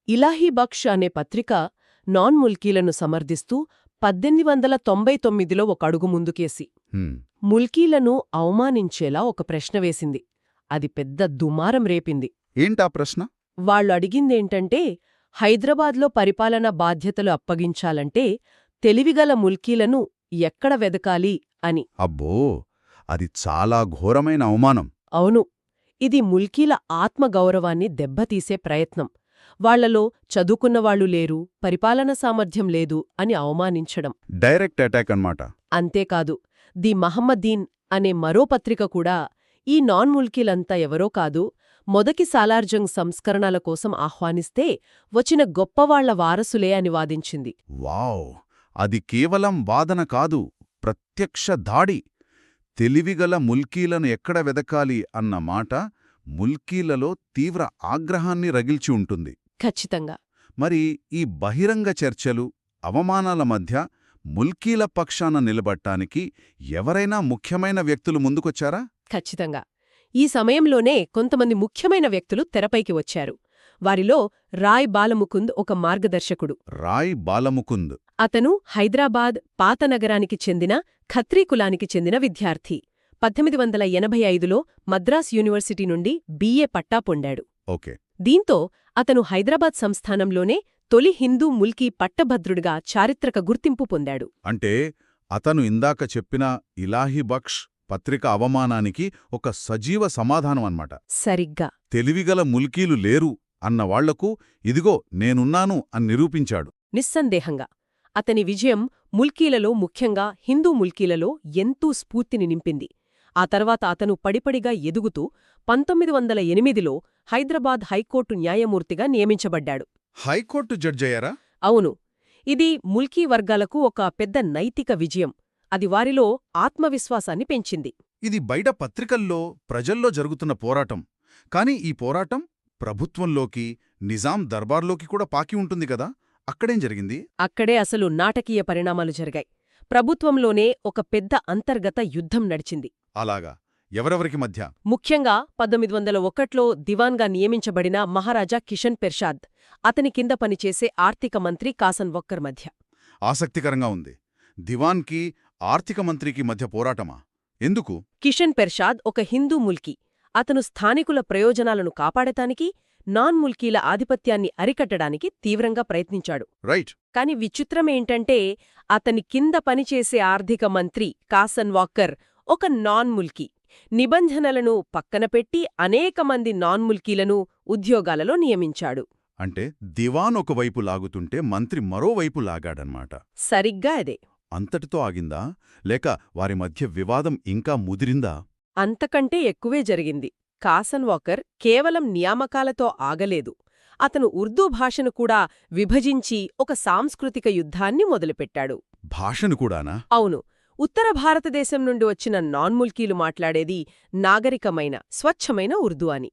ఇలాహీ బక్ష్ అనే పత్రిక నాన్ ముల్కీలను సమర్థిస్తూ 1899లో ఒక అడుగు ముందుకేసి ముల్కీలను అవమానించేలా ఒక ప్రశ్న వేసింది. అది పెద్ద దుమారం రేపింది. ఏంటా ప్రశ్న? వాళ్లు అడిగిందేంటంటే, హైదరాబాద్లో పరిపాలనా బాధ్యతలు అప్పగించాలంటే తెలివిగల ముల్కీలను ఎక్కడ వెదకాలి అని. అబ్బో, అది చాలా ఘోరమైన అవమానం. అవును. ఇది ముల్కీల ఆత్మగౌరవాన్ని దెబ్బతీసే ప్రయత్నం. వాళ్లలో చదువుకున్నవాళ్లు లేరు, పరిపాలన సామర్థ్యం లేదు అని అవమానించడం. డైరెక్ట్ అటాక్ అన్నమాట. అంతేకాదు, ది మహమ్మదీన్ అనే మరో పత్రిక కూడా ఈ నాన్ ముల్కీలంతా ఎవరో కాదు, మొదటి సాలార్జంగ్ సంస్కరణల కోసం ఆహ్వానిస్తే వచ్చిన గొప్పవాళ్ల వారసులే అని వాదించింది. వావ్! అది కేవలం వాదన కాదు, ప్రత్యక్ష దాడి. తెలివిగల ముల్కీలను ఎక్కడ వెదకాలి అన్న మాట ముల్కీలలో తీవ్ర ఆగ్రహాన్ని రగిల్చి ఉంటుంది. ఖచ్చితంగా. మరి ఈ బహిరంగ చర్చలు, అవమానాల మధ్య ముల్కీల పక్షాన నిలబట్టానికి ఎవరైనా ముఖ్యమైన వ్యక్తులు ముందుకొచ్చారా? ఖచ్చితంగా. ఈ సమయంలోనే కొంతమంది ముఖ్యమైన వ్యక్తులు తెరపైకి వచ్చారు. వారిలో రాయ్ బాలముకుంద్ ఒక మార్గదర్శకుడు. రాయ్ బాలముకుంద్ అతను హైదరాబాద్ పాత నగరానికి చెందిన ఖత్రీ కులానికి చెందిన విద్యార్థి. 1885లో మద్రాస్ యూనివర్సిటీ నుండి B.A. పట్టా పొందాడు. ఓకే. దీంతో అతను హైదరాబాద్ సంస్థానంలోనే తొలి హిందూ ముల్కీ పట్టభద్రుడిగా చారిత్రక గుర్తింపు పొందాడు. అంటే అతను ఇందాక చెప్పిన ఇలాహీ బక్ష్ పత్రిక అవమానానికి ఒక సజీవ సమాధానం అన్నమాట. సరిగ్గా. తెలివిగల ముల్కీలు లేరు అన్నవాళ్లకు ఇదిగో నేనున్నాను అని నిరూపించాడు. నిస్సందేహంగా అతని విజయం ముల్కీలలో, ముఖ్యంగా హిందూ ముల్కీలలో ఎంతో స్ఫూర్తిని నింపింది. ఆ తర్వాత అతను పడిపడిగా ఎదుగుతూ 1908లో హైదరాబాద్ హైకోర్టు న్యాయమూర్తిగా నియమించబడ్డాడు. హైకోర్టు జడ్జయ్యారా? అవును. ఇది ముల్కీ వర్గాలకు ఒక పెద్ద నైతిక విజయం. అది వారిలో ఆత్మవిశ్వాసాన్ని పెంచింది. ఇది బయట పత్రికల్లో, ప్రజల్లో జరుగుతున్న పోరాటం. కాని ఈ పోరాటం ప్రభుత్వంలోకి, నిజాం దర్బార్లోకి కూడా పాకి ఉంటుంది కదా, అక్కడేం జరిగింది? అక్కడే అసలు నాటకీయ పరిణామాలు జరిగాయి. ప్రభుత్వంలోనే ఒక పెద్ద అంతర్గత యుద్ధం నడిచింది. అలాగా? ఎవరెవరికి మధ్య? ముఖ్యంగా 1901లో దివాన్గా నియమించబడిన మహారాజా కిషన్ పెర్షాద్, అతని కింద పనిచేసే ఆర్థిక మంత్రి కాసన్ వక్కర్ మధ్య. ఆసక్తికరంగా ఉంది. దివాన్కి, ఆర్థిక మంత్రికి మధ్య పోరాటమా? ఎందుకు? కిషన్ పెర్షాద్ ఒక హిందూ ముల్కీ. అతను స్థానికుల ప్రయోజనాలను కాపాడటానికి, నాన్ ముల్కీల ఆధిపత్యాన్ని అరికట్టడానికి తీవ్రంగా ప్రయత్నించాడు. రైట్. కాని విచిత్రమేంటంటే అతని కింద పనిచేసే ఆర్థిక మంత్రి కాసన్ వాక్కర్ ఒక నాన్ ముల్కీ. నిబంధనలను పక్కనపెట్టి అనేక మంది నాన్ ముల్కీలను ఉద్యోగాలలో నియమించాడు. అంటే దివాన్ ఒకవైపు లాగుతుంటే మంత్రి మరోవైపు లాగాడన్మాట. సరిగ్గా అదే. అంతటితో ఆగిందా, లేక వారి మధ్య వివాదం ఇంకా ముదిరిందా? అంతకంటే ఎక్కువే జరిగింది. కాసన్ వాకర్ కేవలం నియామకాలతో ఆగలేదు. అతను ఉర్దూ భాషను కూడా విభజించి ఒక సాంస్కృతిక యుద్ధాన్ని మొదలుపెట్టాడు. భాషను కూడానా? అవును. ఉత్తర భారతదేశం నుండి వచ్చిన నాన్ ముల్కీలు మాట్లాడేది నాగరికమైన, స్వచ్ఛమైన ఉర్దూ అని.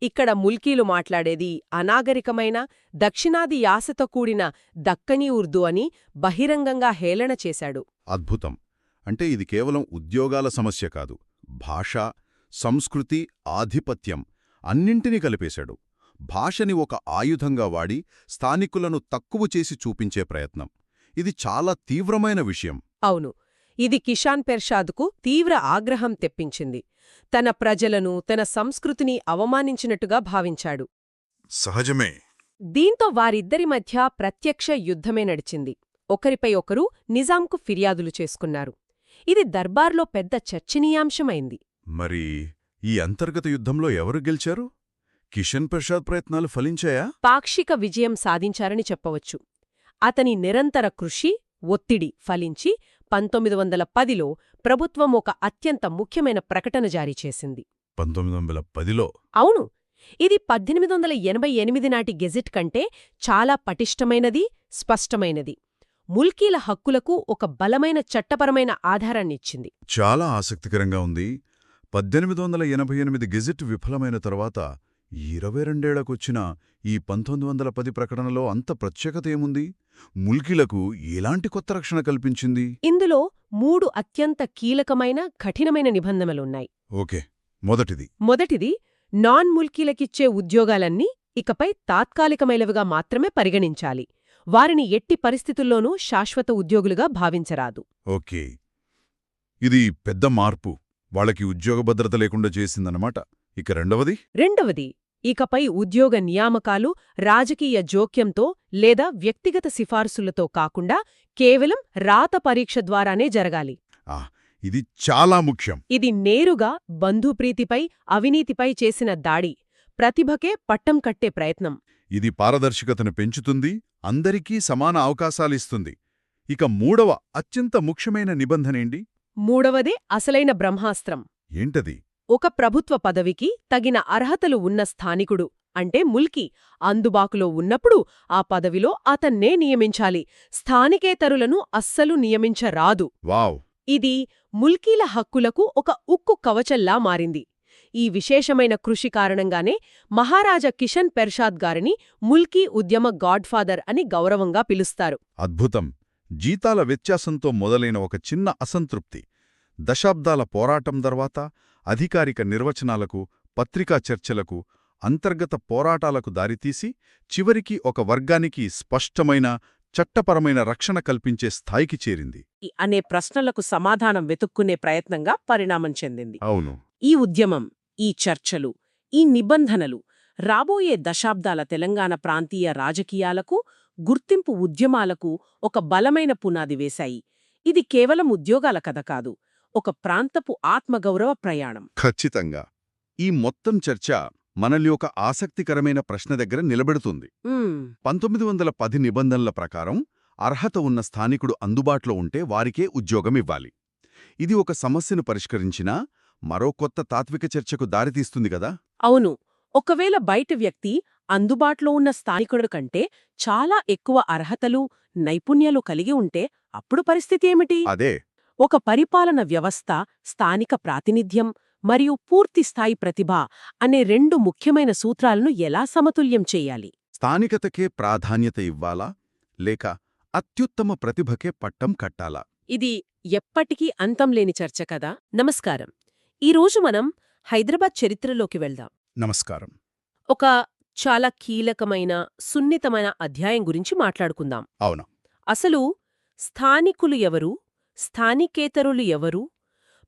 ఇక్కడ ముల్కీలు మాట్లాడేది అనాగరికమైన, దక్షిణాది యాసతో కూడిన దక్కనీ ఉర్దూ అని బహిరంగంగా హేళన చేశాడు. అద్భుతం. అంటే ఇది కేవలం ఉద్యోగాల సమస్య కాదు, భాష, సంస్కృతి, ఆధిపత్యం అన్నింటినీ కలిపేశాడు. భాషని ఒక ఆయుధంగా వాడి స్థానికులను తక్కువ చేసి చూపించే ప్రయత్నం. ఇది చాలా తీవ్రమైన విషయం. అవును. ఇది కిషాన్ పెర్షాద్కు తీవ్ర ఆగ్రహం తెప్పించింది. తన ప్రజలను, తన సంస్కృతిని అవమానించినట్టుగా భావించాడు. సహజమే. దీంతో వారిద్దరి మధ్య ప్రత్యక్ష యుద్ధమే నడిచింది. ఒకరిపై ఒకరు నిజాంకు ఫిర్యాదులు చేసుకున్నారు. ఇది దర్బార్లో పెద్ద చర్చనీయాంశమైంది. మరి ఈ అంతర్గత యుద్ధంలో ఎవరు గెలిచారు? కిషన్ ప్రసాద్ ప్రయత్నాలు ఫలించాయా? పాక్షిక విజయం సాధించారని చెప్పవచ్చు. అతని నిరంతర కృషి, ఒత్తిడి ఫలించి 1910లో ప్రభుత్వం ఒక అత్యంత ముఖ్యమైన ప్రకటన జారీ చేసింది. 1910లో? అవును. ఇది 1888 నాటి గెజిట్ కంటే చాలా పటిష్టమైనది, స్పష్టమైనది. ముల్కీల హక్కులకు ఒక బలమైన చట్టపరమైన ఆధారాన్నిచ్చింది. చాలా ఆసక్తికరంగా ఉంది. 1888 గెజిట్ విఫలమైన తరువాత 22 ఏళ్లకొచ్చిన ఈ 1910 ప్రకటనలో అంత ప్రత్యేకత ఏముంది? ముల్కీలకు ఎలాంటి కొత్త రక్షణ కల్పించింది? ఇందులో 3 అత్యంత కీలకమైన, కఠినమైన నిబంధనలున్నాయి. ఓకే. మొదటిది నాన్ ముల్కీలకిచ్చే ఉద్యోగాలన్నీ ఇకపై తాత్కాలికమైనవిగా మాత్రమే పరిగణించాలి. వారిని ఎట్టి పరిస్థితుల్లోనూ శాశ్వత ఉద్యోగులుగా భావించరాదు. ఓకే. ఇది పెద్ద మార్పు. వాళ్ళకి ఉద్యోగ భద్రత లేకుండా చేసిందన్నమాట. ఇక రెండవది, ఇకపై ఉద్యోగ నియామకాలు రాజకీయ జోక్యంతో లేదా వ్యక్తిగత సిఫార్సులతో కాకుండా కేవలం రాత పరీక్ష ద్వారానే జరగాలి. ఇది చాలా ముఖ్యం. ఇది నేరుగా బంధుప్రీతిపై, అవినీతిపై చేసిన దాడి, ప్రతిభకే పట్టం కట్టే ప్రయత్నం. ఇది పారదర్శకతను పెంచుతుంది, అందరికీ సమాన అవకాశాలిస్తుంది. ఇక మూడవ అత్యంత ముఖ్యమైన నిబంధనేంటి? మూడవదే అసలైన బ్రహ్మాస్త్రం. ఏంటది? ఒక ప్రభుత్వ పదవికి తగిన అర్హతలు ఉన్న స్థానికుడు, అంటే ముల్కీ, అందుబాటులో ఉన్నప్పుడు ఆ పదవిలో అతన్నే నియమించాలి. స్థానికేతరులను అస్సలు నియమించరాదు. వావ్! ఇది ముల్కీల హక్కులకు ఒక ఉక్కు కవచంలా మారింది. ఈ విశేషమైన కృషి కారణంగానే మహారాజా కిషన్ పెర్షాద్ గారిని ముల్కీ ఉద్యమ గాడ్ఫాదర్ అని గౌరవంగా పిలుస్తారు. అద్భుతం. జీతాల వ్యత్యాసంతో మొదలైన ఒక చిన్న అసంతృప్తి దశాబ్దాల పోరాటం తర్వాత అధికారిక నిర్వచనాలకు, పత్రికా చర్చలకు, అంతర్గత పోరాటాలకు దారితీసి చివరికి ఒక వర్గానికి స్పష్టమైన, చట్టపరమైన రక్షణ కల్పించే స్థాయికి చేరింది అనే ప్రశ్నలకు సమాధానం వెతుక్కునే ప్రయత్నంగా పరిణామం చెందింది. అవును. ఈ ఉద్యమం, ఈ చర్చలు, ఈ నిబంధనలు రాబోయే దశాబ్దాల తెలంగాణ ప్రాంతీయ రాజకీయాలకు, గుర్తింపు ఉద్యమాలకు ఒక బలమైన పునాది వేశాయి. ఇది కేవలం ఉద్యోగాల కథ కాదు, ఒక ప్రాంతపు ఆత్మగౌరవ ప్రయాణం. ఖచ్చితంగా. ఈ మొత్తం చర్చ మనల్ని ఒక ఆసక్తికరమైన ప్రశ్న దగ్గర నిలబెడుతుంది. 1910 నిబంధనల ప్రకారం అర్హత ఉన్న స్థానికుడు అందుబాటులో ఉంటే వారికే ఉద్యోగమివ్వాలి. ఇది ఒక సమస్యను పరిష్కరించినా మరో కొత్త తాత్విక చర్చకు దారితీస్తుంది గదా. అవును, ఒకవేళ బయట వ్యక్తి అందుబాటులో ఉన్న స్థానికుడు కంటే చాలా ఎక్కువ అర్హతలు, నైపుణ్యాలు కలిగి ఉంటే అప్పుడు పరిస్థితి ఏమిటి? అదే. ఒక పరిపాలన వ్యవస్థ, స్థానిక ప్రాతినిధ్యం మరియు పూర్తిస్థాయి ప్రతిభ అనే రెండు ముఖ్యమైన సూత్రాలను ఎలా సమతుల్యం చెయ్యాలి? స్థానికతకే ప్రాధాన్యత ఇవ్వాలా లేక అత్యుత్తమ ప్రతిభకే పట్టం కట్టాలా? ఇది ఎప్పటికీ అంతంలేని చర్చ కదా. నమస్కారం. ఈరోజు మనం హైదరాబాద్ చరిత్రలోకి వెళ్దాం. నమస్కారం. ఒక చాలా కీలకమైన, సున్నితమైన అధ్యాయం గురించి మాట్లాడుకుందాం. అవును. అసలు స్థానికులు ఎవరు, స్థానికేతరులు ఎవరు,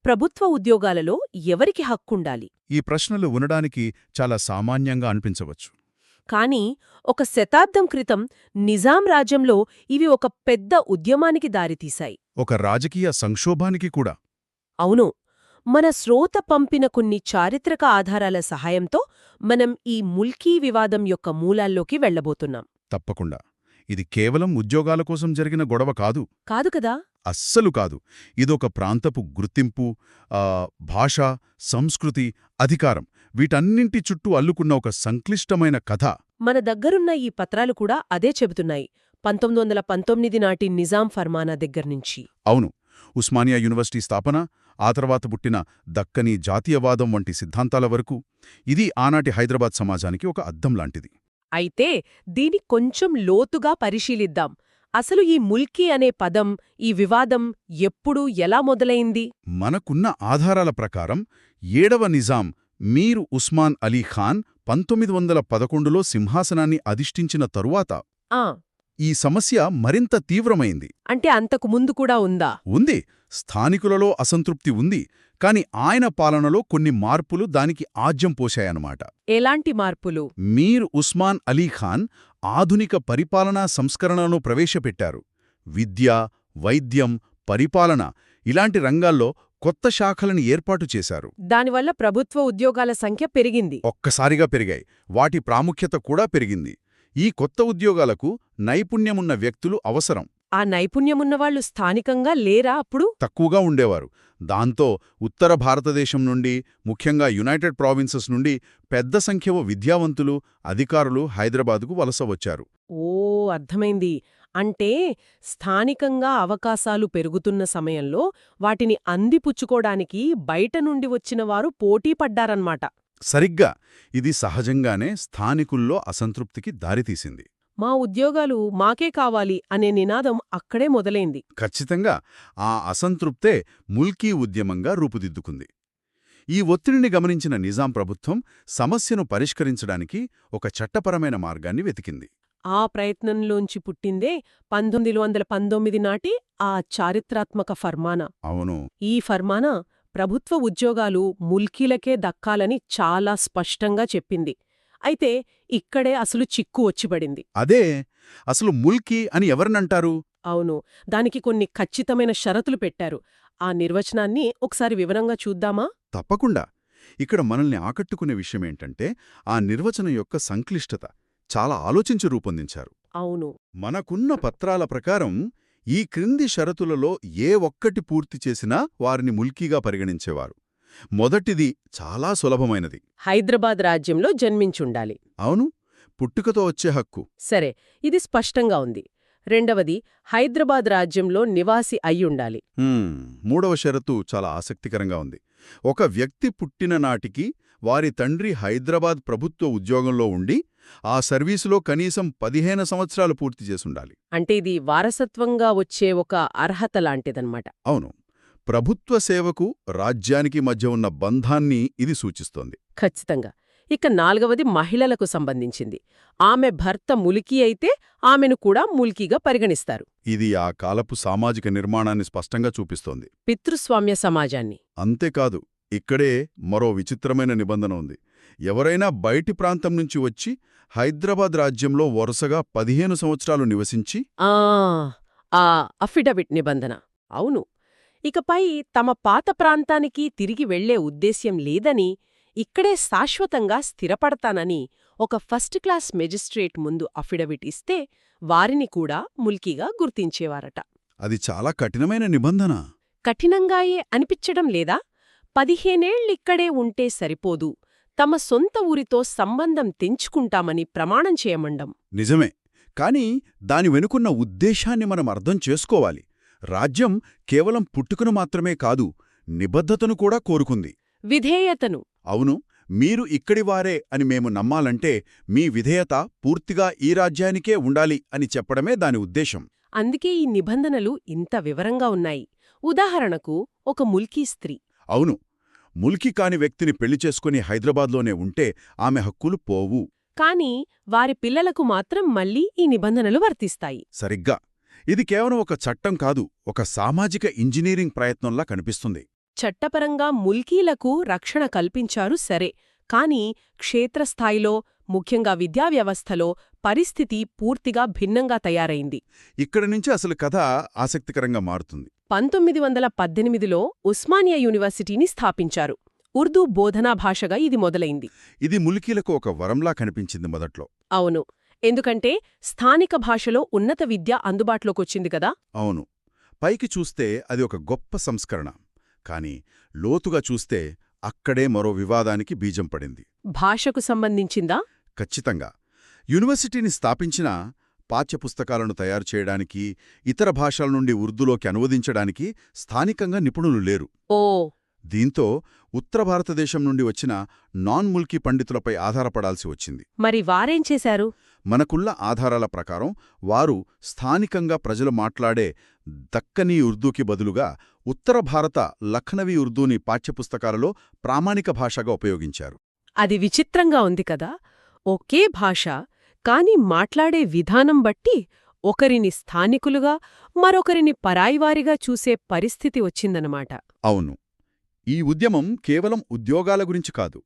ప్రభుత్వ ఉద్యోగాలలో ఎవరికి హక్కుండాలి? ఈ ప్రశ్నలు వినడానికి చాలా సామాన్యంగా అనిపించవచ్చు. కానీ ఒక శతాబ్దం క్రితం నిజాం రాజ్యంలో ఇవి ఒక పెద్ద ఉద్యమానికి దారితీశాయి. ఒక రాజకీయ సంక్షోభానికి కూడా. అవును. మన శ్రోత పంపిన కొన్ని చారిత్రక ఆధారాల సహాయంతో మనం ఈ ముల్కీ వివాదం యొక్క మూలాల్లోకి వెళ్లబోతున్నాం. తప్పకుండా. ఇది కేవలం ఉద్యోగాల కోసం జరిగిన గొడవ కాదు. కాదు కదా. అస్సలు కాదు. ఇదొక ప్రాంతపు గుర్తింపు, భాష, సంస్కృతి, అధికారం వీటన్నింటి చుట్టూ అల్లుకున్న ఒక సంక్లిష్టమైన కథ. మన దగ్గరున్న ఈ పత్రాలు కూడా అదే చెబుతున్నాయి. 1919 నాటి నిజాం ఫర్మానా దగ్గర్నుంచి. అవును. ఉస్మానియా యూనివర్సిటీ స్థాపన, ఆ తర్వాత పుట్టిన దక్కనీ జాతీయవాదం వంటి సిద్ధాంతాల వరకు ఇది ఆనాటి హైదరాబాద్ సమాజానికి ఒక అద్దం లాంటిది. అయితే దీని కొంచెం లోతుగా పరిశీలిద్దాం. అసలు ఈ ముల్కీ అనే పదం, ఈ వివాదం ఎప్పుడు, ఎలా మొదలైంది? మనకున్న ఆధారాల ప్రకారం 7వ నిజాం మీర్ ఉస్మాన్ అలీ ఖాన్ 1911లో సింహాసనాన్ని అధిష్ఠించిన తరువాత ఆ ఈ సమస్య మరింత తీవ్రమైంది. అంటే అంతకు ముందు కూడా ఉందా? ఉంది. స్థానికులలో అసంతృప్తి ఉంది. కాని ఆయన పాలనలో కొన్ని మార్పులు దానికి ఆజ్యం పోశాయన్నమాట. ఎలాంటి మార్పులు? మీర్ ఉస్మాన్ అలీ ఖాన్ ఆధునిక పరిపాలనా సంస్కరణలను ప్రవేశపెట్టారు. విద్య, వైద్యం, పరిపాలన ఇలాంటి రంగాల్లో కొత్త శాఖలను ఏర్పాటు చేశారు. దానివల్ల ప్రభుత్వ ఉద్యోగాల సంఖ్య పెరిగింది. ఒక్కసారిగా పెరిగాయి. వాటి ప్రాముఖ్యత కూడా పెరిగింది. ఈ కొత్త ఉద్యోగాలకు నైపుణ్యమున్న వ్యక్తులు అవసరం. ఆ నైపుణ్యమున్నవాళ్లు స్థానికంగా లేరా అప్పుడు? తక్కువగా ఉండేవారు. దాంతో ఉత్తర భారతదేశం నుండి, ముఖ్యంగా యునైటెడ్ ప్రావిన్సెస్ నుండి పెద్ద సంఖ్యలో విద్యావంతులు, అధికారులు హైదరాబాదుకు వలస వచ్చారు. ఓ, అర్థమైంది. అంటే స్థానికంగా అవకాశాలు పెరుగుతున్న సమయంలో వాటిని అందిపుచ్చుకోడానికి బయట నుండి వచ్చినవారు పోటీ పడ్డారన్నమాట. సరిగ్గా. ఇది సహజంగానే స్థానికుల్లో అసంతృప్తికి దారితీసింది. మా ఉద్యోగాలు మాకే కావాలి అనే నినాదం అక్కడే మొదలైంది. ఖచ్చితంగా. ఆ అసంతృప్తే ముల్కీ ఉద్యమంగా రూపుదిద్దుకుంది. ఈ ఒత్తిడిని గమనించిన నిజాం ప్రభుత్వం సమస్యను పరిష్కరించడానికి ఒక చట్టపరమైన మార్గాన్ని వెతికింది. ఆ ప్రయత్నంలోంచి పుట్టిందే 1919 నాటి ఆ చారిత్రాత్మక ఫర్మానా. అవును. ఈ ఫర్మానా ప్రభుత్వ ఉద్యోగాలు ముల్కీలకే దక్కాలని చాలా స్పష్టంగా చెప్పింది. అయితే ఇక్కడే అసలు చిక్కు వచ్చిపడింది. అదే. అసలు ముల్కీ అని ఎవరినంటారు? అవును, దానికి కొన్ని ఖచ్చితమైన షరతులు పెట్టారు. ఆ నిర్వచనాన్ని ఒకసారి వివరంగా చూద్దామా? తప్పకుండా. ఇక్కడ మనల్ని ఆకట్టుకునే విషయమేంటంటే ఆ నిర్వచనం యొక్క సంక్లిష్టత. చాలా ఆలోచించి రూపొందించారు. అవును. మనకున్న పత్రాల ప్రకారం ఈ క్రింది షరతులలో ఏ ఒక్కటి పూర్తి చేసినా వారిని ముల్కీగా పరిగణించేవారు. మొదటిది చాలా సులభమైనది. హైదరాబాద్ రాజ్యంలో జన్మించుండాలి. అవును. పుట్టుకతో వచ్చే హక్కు. సరే, ఇది స్పష్టంగా ఉంది. రెండవది, హైదరాబాద్ రాజ్యంలో నివాసి అయ్యుండాలి. మూడవ షరతు చాలా ఆసక్తికరంగా ఉంది. ఒక వ్యక్తి పుట్టిన నాటికి వారి తండ్రి హైదరాబాద్ ప్రభుత్వ ఉద్యోగంలో ఉండి ఆ సర్వీసులో కనీసం 15 సంవత్సరాలు పూర్తి చేసుండాలి. అంటే ఇది వారసత్వంగా వచ్చే ఒక అర్హత లాంటిదన్నమాట. అవును. ప్రభుత్వ సేవకు రాజ్యానికి మధ్య ఉన్న బంధాన్ని ఇది సూచిస్తోంది. ఖచ్చితంగా. ఇక నాలుగవది మహిళలకు సంబంధించింది. ఆమె భర్త ముల్కీ అయితే ఆమెను కూడా ముల్కీగా పరిగణిస్తారు. ఇది ఆ కాలపు సామాజిక నిర్మాణాన్ని స్పష్టంగా చూపిస్తోంది. పితృస్వామ్య సమాజాన్ని. అంతేకాదు, ఇక్కడే మరో విచిత్రమైన నిబంధన ఉంది. ఎవరైనా బయటి ప్రాంతం నుంచి వచ్చి హైదరాబాద్ రాజ్యంలో వరుసగా 15 సంవత్సరాలు నివసించి ఆ ఆ అఫిడవిట్ నిబంధన అవును. ఇకపై తమ పాత ప్రాంతానికి తిరిగి వెళ్లే ఉద్దేశ్యం లేదని, ఇక్కడే శాశ్వతంగా స్థిరపడతానని ఒక ఫస్ట్ క్లాస్ మెజిస్ట్రేట్ ముందు అఫిడవిట్ ఇస్తే వారిని కూడా ముల్కీగా గుర్తించేవారట. అది చాలా కఠినమైన నిబంధన. కఠినంగాయే అనిపించడం లేదా? 15 ఏళ్లిక్కడే ఉంటే సరిపోదు, తమ సొంత ఊరితో సంబంధం తెంచుకుంటామని ప్రమాణం చేయమండం. నిజమే. కాని దాని వెనుకున్న ఉద్దేశాన్ని మనం అర్థం చేసుకోవాలి. రాజ్యం కేవలం పుట్టుకను మాత్రమే కాదు, నిబద్ధతను కూడా కోరుకుంది. విధేయతను. అవును, మీరు ఇక్కడివారే అని మేము నమ్మాలంటే మీ విధేయత పూర్తిగా ఈ రాజ్యానికే ఉండాలి అని చెప్పడమే దాని ఉద్దేశం. అందుకే ఈ నిబంధనలు ఇంత వివరంగా ఉన్నాయి. ఉదాహరణకు, ఒక ముల్కీ స్త్రీ. అవును, ముల్కీ కాని వ్యక్తిని పెళ్లి చేసుకుని హైదరాబాద్లోనే ఉంటే ఆమె హక్కులు పోవు. కాని వారి పిల్లలకు మాత్రం మళ్లీ ఈ నిబంధనలు వర్తిస్తాయి. సరిగ్గా. ఇది కేవలం ఒక చట్టం కాదు, ఒక సామాజిక ఇంజనీరింగ్ ప్రయత్నంలా కనిపిస్తుంది. చట్టపరంగా ముల్కీలకు రక్షణ కల్పించారు సరే, కాని క్షేత్రస్థాయిలో, ముఖ్యంగా విద్యావ్యవస్థలో పరిస్థితి పూర్తిగా భిన్నంగా తయారైంది. ఇక్కడి నుంచి అసలు కథ ఆసక్తికరంగా మారుతుంది. 1918లో ఉస్మానియా యూనివర్సిటీని స్థాపించారు. ఉర్దూ బోధనా భాషగా ఇది మొదలైంది. ఇది ముల్కీలకు ఒక వరంలా కనిపించింది మొదట్లో. అవును, ఎందుకంటే స్థానిక భాషలో ఉన్నత విద్య అందుబాటులోకొచ్చింది కదా. అవును, పైకి చూస్తే అది ఒక గొప్ప సంస్కరణ. కాని లోతుగా చూస్తే అక్కడే మరో వివాదానికి బీజం పడింది. భాషకు సంబంధించిందా? ఖచ్చితంగా. యూనివర్సిటీని స్థాపించినా పాఠ్యపుస్తకాలను తయారు చేయడానికి, ఇతర భాషల నుండి ఉర్దూలోకి అనువదించడానికి స్థానికంగా నిపుణులు లేరు. ఓ. దీంతో ఉత్తర భారతదేశం నుండి వచ్చిన నాన్ ముల్కీ పండితులపై ఆధారపడాల్సి వచ్చింది. మరి వారేం చేశారు? మనకున్న ఆధారాల ప్రకారం వారు స్థానికంగా ప్రజలు మాట్లాడే దక్కనీ ఉర్దూకి బదులుగా ఉత్తర భారత లఖ్నవీ ఉర్దూని పాఠ్యపుస్తకాలలో ప్రామాణిక భాషగా ఉపయోగించారు. అది విచిత్రంగా ఉంది కదా. ఒకే భాష, కాని మాట్లాడే విధానం బట్టి ఒకరిని స్థానికులుగా, మరొకరిని పరాయివారిగా చూసే పరిస్థితి వచ్చిందనమాట. అవును, ఈ ఉద్యమం కేవలం ఉద్యోగాల గురించి కాదు,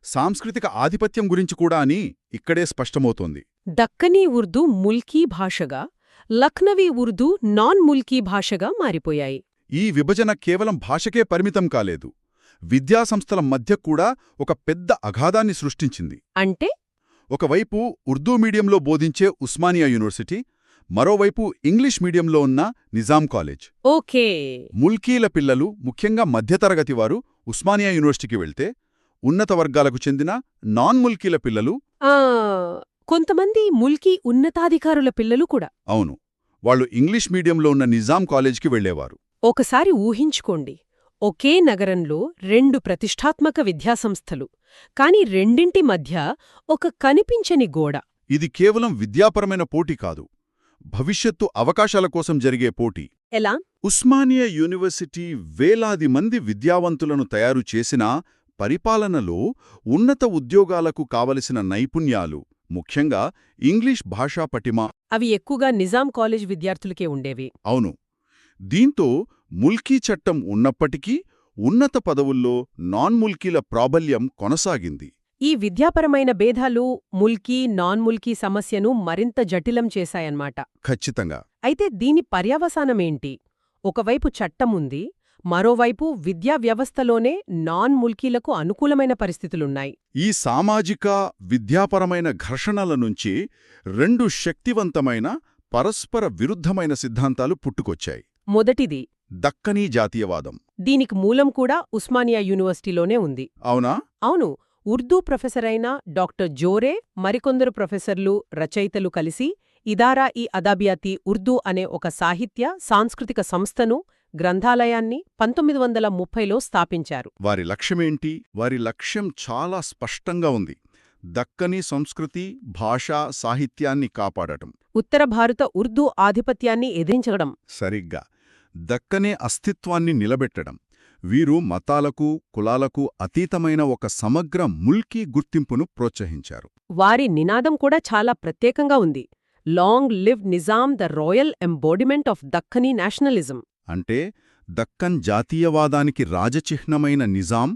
సాంస్కృతిక ఆధిపత్యం గురించి కూడా అని ఇక్కడే స్పష్టమవుతోంది. దక్కనీ ఉర్దూ ముల్కీ భాషగా, లఖ్నవీ ఉర్దూ నాన్ ముల్కీ భాషగా మారిపోయాయి. ఈ విభజన కేవలం భాషకే పరిమితం కాలేదు, విద్యాసంస్థల మధ్య కూడా ఒక పెద్ద అగాధాన్ని సృష్టించింది. అంటే? ఒకవైపు ఉర్దూ మీడియంలో బోధించే ఉస్మానియా యూనివర్సిటీ, మరోవైపు ఇంగ్లీష్ మీడియంలో ఉన్న నిజాం కాలేజ్. ఓకే. ముల్కీల పిల్లలు, ముఖ్యంగా మధ్యతరగతి వారు ఉస్మానియా యూనివర్సిటీకి వెళ్తే, ఉన్నత వర్గాలకు చెందిన నాన్ ముల్కీల పిల్లలు, కొంతమంది ముల్కీ ఉన్నతాధికారుల పిల్లలు కూడా. అవును, వాళ్ళు ఇంగ్లీష్ మీడియంలో ఉన్న నిజాం కాలేజ్కి వెళ్లేవారు. ఒకసారి ఊహించుకోండి, ఒకే నగరంలో 2 ప్రతిష్టాత్మక విద్యాసంస్థలు, కాని రెండింటి మధ్య ఒక కనిపించని గోడ. ఇది కేవలం విద్యాపరమైన పోటీ కాదు, భవిష్యత్తు అవకాశాల కోసం జరిగే పోటీ. ఎలా? ఉస్మానియా యూనివర్సిటీ వేలాది మంది విద్యావంతులను తయారు చేసినా పరిపాలనలో ఉన్నత ఉద్యోగాలకు కావలసిన నైపుణ్యాలు, ముఖ్యంగా ఇంగ్లీష్ భాషా పటిమ, అవి ఎక్కువగా నిజాం కాలేజ్ విద్యార్థులకే ఉండేవి. అవును. దీంతో ముల్కీ చట్టం ఉన్నప్పటికీ ఉన్నత పదవుల్లో నాన్ ముల్కీల ప్రాబల్యం కొనసాగింది. ఈ విద్యాపరమైన భేదాలు ముల్కీ, నాన్ ముల్కీ సమస్యను మరింత జటిలం చేశాయన్మాట. ఖచ్చితంగా. అయితే దీని పర్యవసానమేంటి? ఒకవైపు చట్టముంది, మరోవైపు విద్యా వ్యవస్థలోనే నాన్ ముల్కీలకు అనుకూలమైన పరిస్థితులున్నాయి. ఈ సామాజిక, విద్యాపరమైన ఘర్షణల నుంచి 2 శక్తివంతమైన, పరస్పర విరుద్ధమైన సిద్ధాంతాలు పుట్టుకొచ్చాయి. మొదటిది దక్కనీ జాతీయవాదం. దీనికి మూలం కూడా ఉస్మానియా యూనివర్సిటీలోనే ఉంది. అవునా? అవును. ఉర్దూ ప్రొఫెసరైన డాక్టర్ జోరే, మరికొందరు ప్రొఫెసర్లు, రచయితలు కలిసి ఇదారా-ఈ అదాబియాతీ ఉర్దూ అనే ఒక సాహిత్య, సాంస్కృతిక సంస్థను, గ్రంథాలయాన్ని 1930లో స్థాపించారు. వారి లక్ష్యమేంటి? వారి లక్ష్యం చాలా స్పష్టంగా ఉంది. దక్కనీ సంస్కృతి, భాషా, సాహిత్యాన్ని కాపాడటం, ఉత్తర భారత ఉర్దూ ఆధిపత్యాన్ని ఎదిరించడం. సరిగ్గా. దక్కనే అస్తిత్వాన్ని నిలబెట్టడం. వీరు మతాలకు, కులాలకు అతీతమైన ఒక సమగ్ర ముల్కీ గుర్తింపును ప్రోత్సహించారు. వారి నినాదం కూడా చాలా ప్రత్యేకంగా ఉంది. Long live Nizam, the royal embodiment of Deccani nationalism. అంటే దక్కన్ జాతీయవాదానికి రాజచిహ్నమైన నిజాం,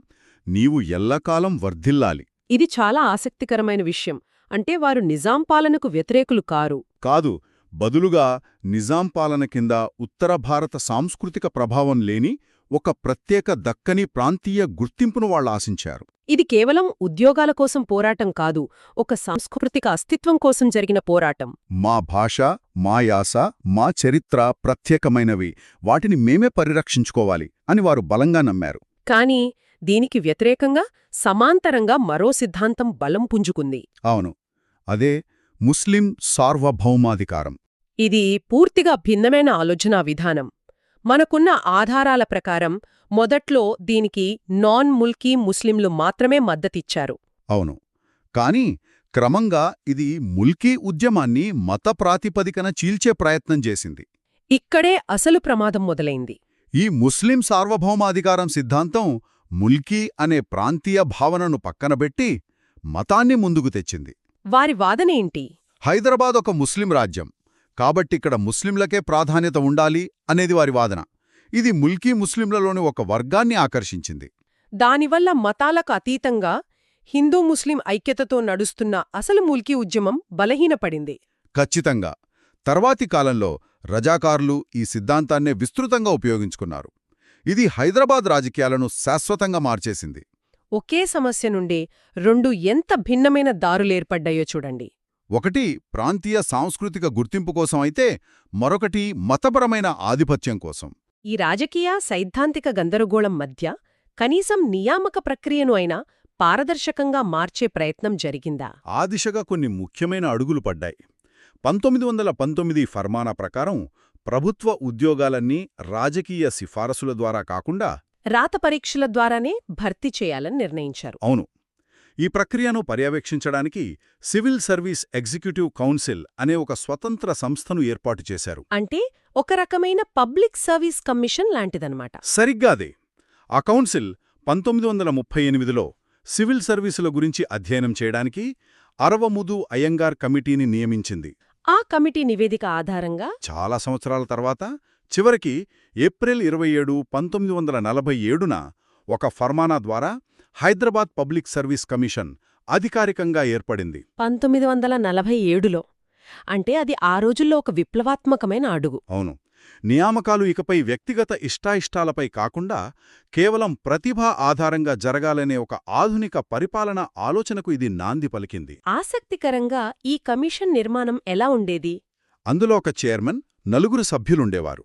నీవు ఎల్లకాలం వర్ధిల్లాలి ఇది చాలా ఆసక్తికరమైన విషయం. అంటే వారు నిజాం పాలనకు వ్యతిరేకులు కారు. కాదు, బదులుగా నిజాం పాలన కింద ఉత్తర భారత సాంస్కృతిక ప్రభావం లేని ఒక ప్రత్యేక దక్కని ప్రాంతీయ గుర్తింపును వాళ్ళు ఆశించారు. ఇది కేవలం ఉద్యోగాల కోసం పోరాటం కాదు, ఒక సాంస్కృతిక అస్తిత్వం కోసం జరిగిన పోరాటం. మా భాష, మా యాస, మా చరిత్ర ప్రత్యేకమైనవి, వాటిని మేమే పరిరక్షించుకోవాలి అని వారు బలంగా నమ్మారు. కానీ దీనికి వ్యతిరేకంగా సమాంతరంగా మరో సిద్ధాంతం బలం పుంజుకుంది. అవును, అదే ముస్లిం సార్వభౌమాధికారం. ఇది పూర్తిగా భిన్నమైన ఆలోచనా విధానం. మనకున్న ఆధారాల ప్రకారం మొదట్లో దీనికి నాన్ ముల్కీ ముస్లింలు మాత్రమే మద్దతిచ్చారు. అవును, కాని క్రమంగా ఇది ముల్కీ ఉద్యమాన్ని మత ప్రాతిపదికన చీల్చే ప్రయత్నం చేసింది. ఇక్కడే అసలు ప్రమాదం మొదలైంది. ఈ ముస్లిం సార్వభౌమాధికారం సిద్ధాంతం ముల్కీ అనే ప్రాంతీయ భావనను పక్కనబెట్టి మతాన్ని ముందుకు తెచ్చింది. వారి వాదనేంటి? హైదరాబాద్ ఒక ముస్లిం రాజ్యం, కాబట్టిక్కడ ముస్లింలకే ప్రాధాన్యత ఉండాలి అనేది వారి వాదన. ఇది ముల్కీ ముస్లింలలోని ఒక వర్గాన్ని ఆకర్షించింది. దానివల్ల మతాలకు అతీతంగా హిందూ ముస్లిం ఐక్యతతో నడుస్తున్న అసలు ముల్కీ ఉద్యమం బలహీనపడింది. ఖచ్చితంగా. తర్వాతి కాలంలో రజాకార్లు ఈ సిద్ధాంతాన్నే విస్తృతంగా ఉపయోగించుకున్నారు. ఇది హైదరాబాద్ రాజకీయాలను శాశ్వతంగా మార్చేసింది. ఒకే సమస్య నుండి రెండు ఎంత భిన్నమైన దారులేర్పడ్డాయో చూడండి. ఒకటి ప్రాంతీయ సాంస్కృతిక గుర్తింపు కోసం అయితే, మరొకటి మతపరమైన ఆధిపత్యం కోసం. ఈ రాజకీయ సైద్ధాంతిక గందరగోళం మధ్య కనీసం నియామక ప్రక్రియను అయినా పారదర్శకంగా మార్చే ప్రయత్నం జరిగిందా? ఆ దిశగా కొన్ని ముఖ్యమైన అడుగులు పడ్డాయి. 1919 ఫర్మానా ప్రకారం ప్రభుత్వ ఉద్యోగాలన్నీ రాజకీయ సిఫారసుల ద్వారా కాకుండా రాత పరీక్షల ద్వారానే భర్తీ చేయాలని నిర్ణయించారు. అవును, ఈ ప్రక్రియను పర్యవేక్షించడానికి సివిల్ సర్వీస్ ఎగ్జిక్యూటివ్ కౌన్సిల్ అనే ఒక స్వతంత్ర సంస్థను ఏర్పాటు చేశారు. అంటే ఒక రకమైన పబ్లిక్ సర్వీస్ కమిషన్ లాంటిదన్నమాట. సరిగ్గా అదే. ఆ కౌన్సిల్ 1938లో సివిల్ సర్వీసుల గురించి అధ్యయనం చేయడానికి అరవముదు అయ్యంగార్ కమిటీని నియమించింది. ఆ కమిటీ నివేదిక ఆధారంగా చాలా సంవత్సరాల తర్వాత చివరికి ఏప్రిల్ 27, 1947న ఒక ఫర్మానా ద్వారా హైదరాబాద్ పబ్లిక్ సర్వీస్ కమిషన్ అధికారికంగా ఏర్పడింది. 1947లో. అంటే అది ఆ రోజుల్లో ఒక విప్లవాత్మకమైన అడుగు. అవును, నియామకాలు ఇకపై వ్యక్తిగత ఇష్టాయిష్టాలపై కాకుండా కేవలం ప్రతిభ ఆధారంగా జరగాలనే ఒక ఆధునిక పరిపాలన ఆలోచనకు ఇది నాంది పలికింది. ఆసక్తికరంగా ఈ కమిషన్ నిర్మాణం ఎలా ఉండేది? అందులో ఒక చైర్మన్, 4 సభ్యులుండేవారు.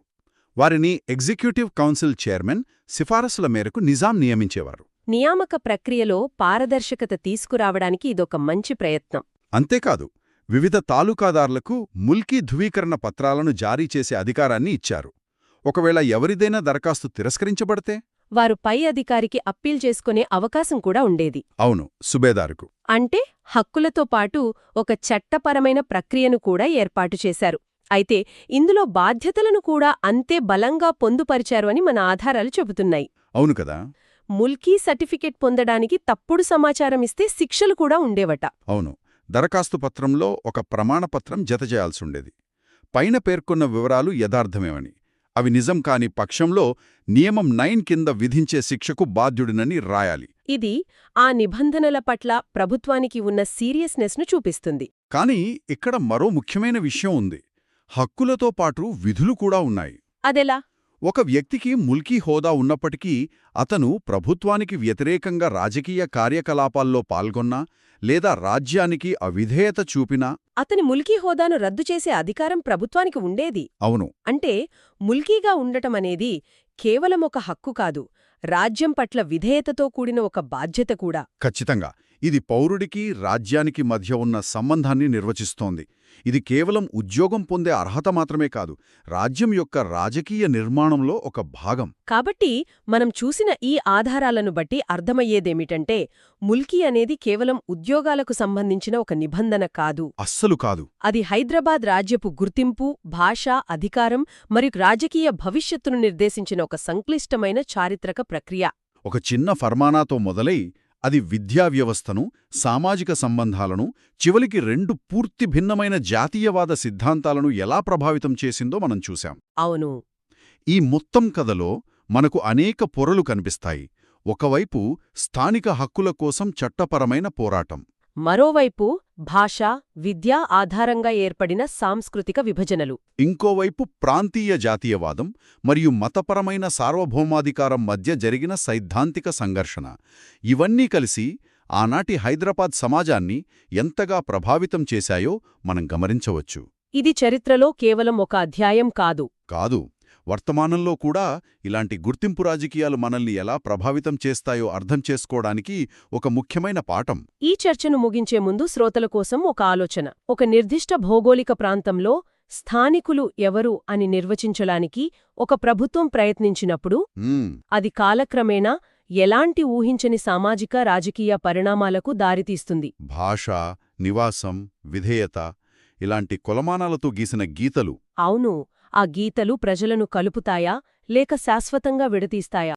వారిని ఎగ్జిక్యూటివ్ కౌన్సిల్ చైర్మన్ సిఫారసుల మేరకు నిజాం నియమించేవారు. నియామక ప్రక్రియలో పారదర్శకత తీసుకురావడానికి ఇదొక మంచి ప్రయత్నం. అంతేకాదు, వివిధ తాలూకాదార్లకు ముల్కీ ధృవీకరణ పత్రాలను జారీ చేసే అధికారాన్ని ఇచ్చారు. ఒకవేళ ఎవరిదైనా దరఖాస్తు తిరస్కరించబడితే వారు పై అధికారికి అప్పీల్ చేసుకునే అవకాశం కూడా ఉండేది. అవును, సుబేదారుకు. అంటే హక్కులతో పాటు ఒక చట్టపరమైన ప్రక్రియను కూడా ఏర్పాటు చేశారు. అయితే ఇందులో బాధ్యతలను కూడా అంతే బలంగా పొందుపరిచారు అని మన ఆధారాలు చెబుతున్నాయి. అవును కదా. ముల్కీ సర్టిఫికెట్ పొందడానికి తప్పుడు సమాచారం ఇస్తే శిక్షలు కూడా ఉండేవట. అవును, దరఖాస్తు పత్రంలో ఒక ప్రమాణపత్రం జతచేయాల్సుండేది. పైన పేర్కొన్న వివరాలు యథార్థమేవని, అవి నిజం కాని పక్షంలో నియమం 9 కింద విధించే శిక్షకు బాధ్యుడినని రాయాలి. ఇది ఆ నిబంధనల పట్ల ప్రభుత్వానికి ఉన్న సీరియస్నెస్ను చూపిస్తుంది. కానీ ఇక్కడ మరో ముఖ్యమైన విషయం ఉంది. హక్కులతో పాటు విధులు కూడా ఉన్నాయి. అదెలా? ఒక వ్యక్తికి ముల్కీ హోదా ఉన్నప్పటికీ అతను ప్రభుత్వానికి వ్యతిరేకంగా రాజకీయ కార్యకలాపాల్లో పాల్గొన్నా లేదా రాజ్యానికి అవిధేయత చూపినా అతని ముల్కీ హోదాను రద్దు చేసే అధికారం ప్రభుత్వానికి ఉండేది. అవును. అంటే ముల్కీగా ఉండటమనేది కేవలం ఒక హక్కు కాదు, రాజ్యం పట్ల విధేయతతో కూడిన ఒక బాధ్యత కూడా. ఖచ్చితంగా. ఇది పౌరుడికి రాజ్యానికి మధ్య ఉన్న సంబంధాన్ని నిర్వచిస్తోంది. ఇది కేవలం ఉద్యోగం పొందే అర్హత మాత్రమే కాదు, రాజ్యం యొక్క రాజకీయ నిర్మాణంలో ఒక భాగం. కాబట్టి మనం చూసిన ఈ ఆధారాలను బట్టి అర్థమయ్యేదేమిటంటే ముల్కీ అనేది కేవలం ఉద్యోగాలకు సంబంధించిన ఒక నిబంధన కాదు. అస్సలు కాదు. అది హైదరాబాద్ రాజ్యపు గుర్తింపు, భాష, అధికారం మరియు రాజకీయ భవిష్యత్తును నిర్దేశించిన ఒక సంక్లిష్టమైన చారిత్రక ప్రక్రియ. ఒక చిన్న ఫర్మానాతో మొదలై అది విద్యా వ్యవస్థను, సామాజిక సంబంధాలను, చివరికి 2 పూర్తి భిన్నమైన జాతీయవాద సిద్ధాంతాలను ఎలా ప్రభావితం చేసిందో మనం చూశాం. అవును. ఈ మొత్తం కథలో మనకు అనేక పొరలు కనిపిస్తాయి. ఒకవైపు స్థానిక హక్కుల కోసం చట్టపరమైన పోరాటం, మరోవైపు భాష, విద్య ఆధారంగా ఏర్పడిన సాంస్కృతిక విభజనలు. ఇంకోవైపు ప్రాంతీయ జాతీయవాదం మరియు మతపరమైన సార్వభౌమాధికారం మధ్య జరిగిన సైద్ధాంతిక సంఘర్షణ. ఇవన్నీ కలిసి ఆనాటి హైదరాబాద్ సమాజాన్ని ఎంతగా ప్రభావితం చేశాయో మనం గమనించవచ్చు. ఇది చరిత్రలో కేవలం ఒక అధ్యాయం కాదు. కాదు, వర్తమానంలో కూడా ఇలాంటి గుర్తింపు రాజకీయాలు మనల్ని ఎలా ప్రభావితం చేస్తాయో అర్థం చేసుకోవడానికి ఒక ముఖ్యమైన పాఠం. ఈ చర్చను ముగించే ముందు శ్రోతల కోసం ఒక ఆలోచన. ఒక నిర్దిష్ట భౌగోళిక ప్రాంతంలో స్థానికులు ఎవరు అని నిర్వచించడానికి ఒక ప్రభుత్వం ప్రయత్నించినప్పుడు అది కాలక్రమేణా ఎలాంటి ఊహించని సామాజిక రాజకీయ పరిణామాలకు దారితీస్తుంది. భాష, నివాసం, విధేయత ఇలాంటి కొలమానాలతో గీసిన గీతలు. అవును, ఆ గీతలు ప్రజలను కలుపుతాయా లేక శాశ్వతంగా విడతీస్తాయా?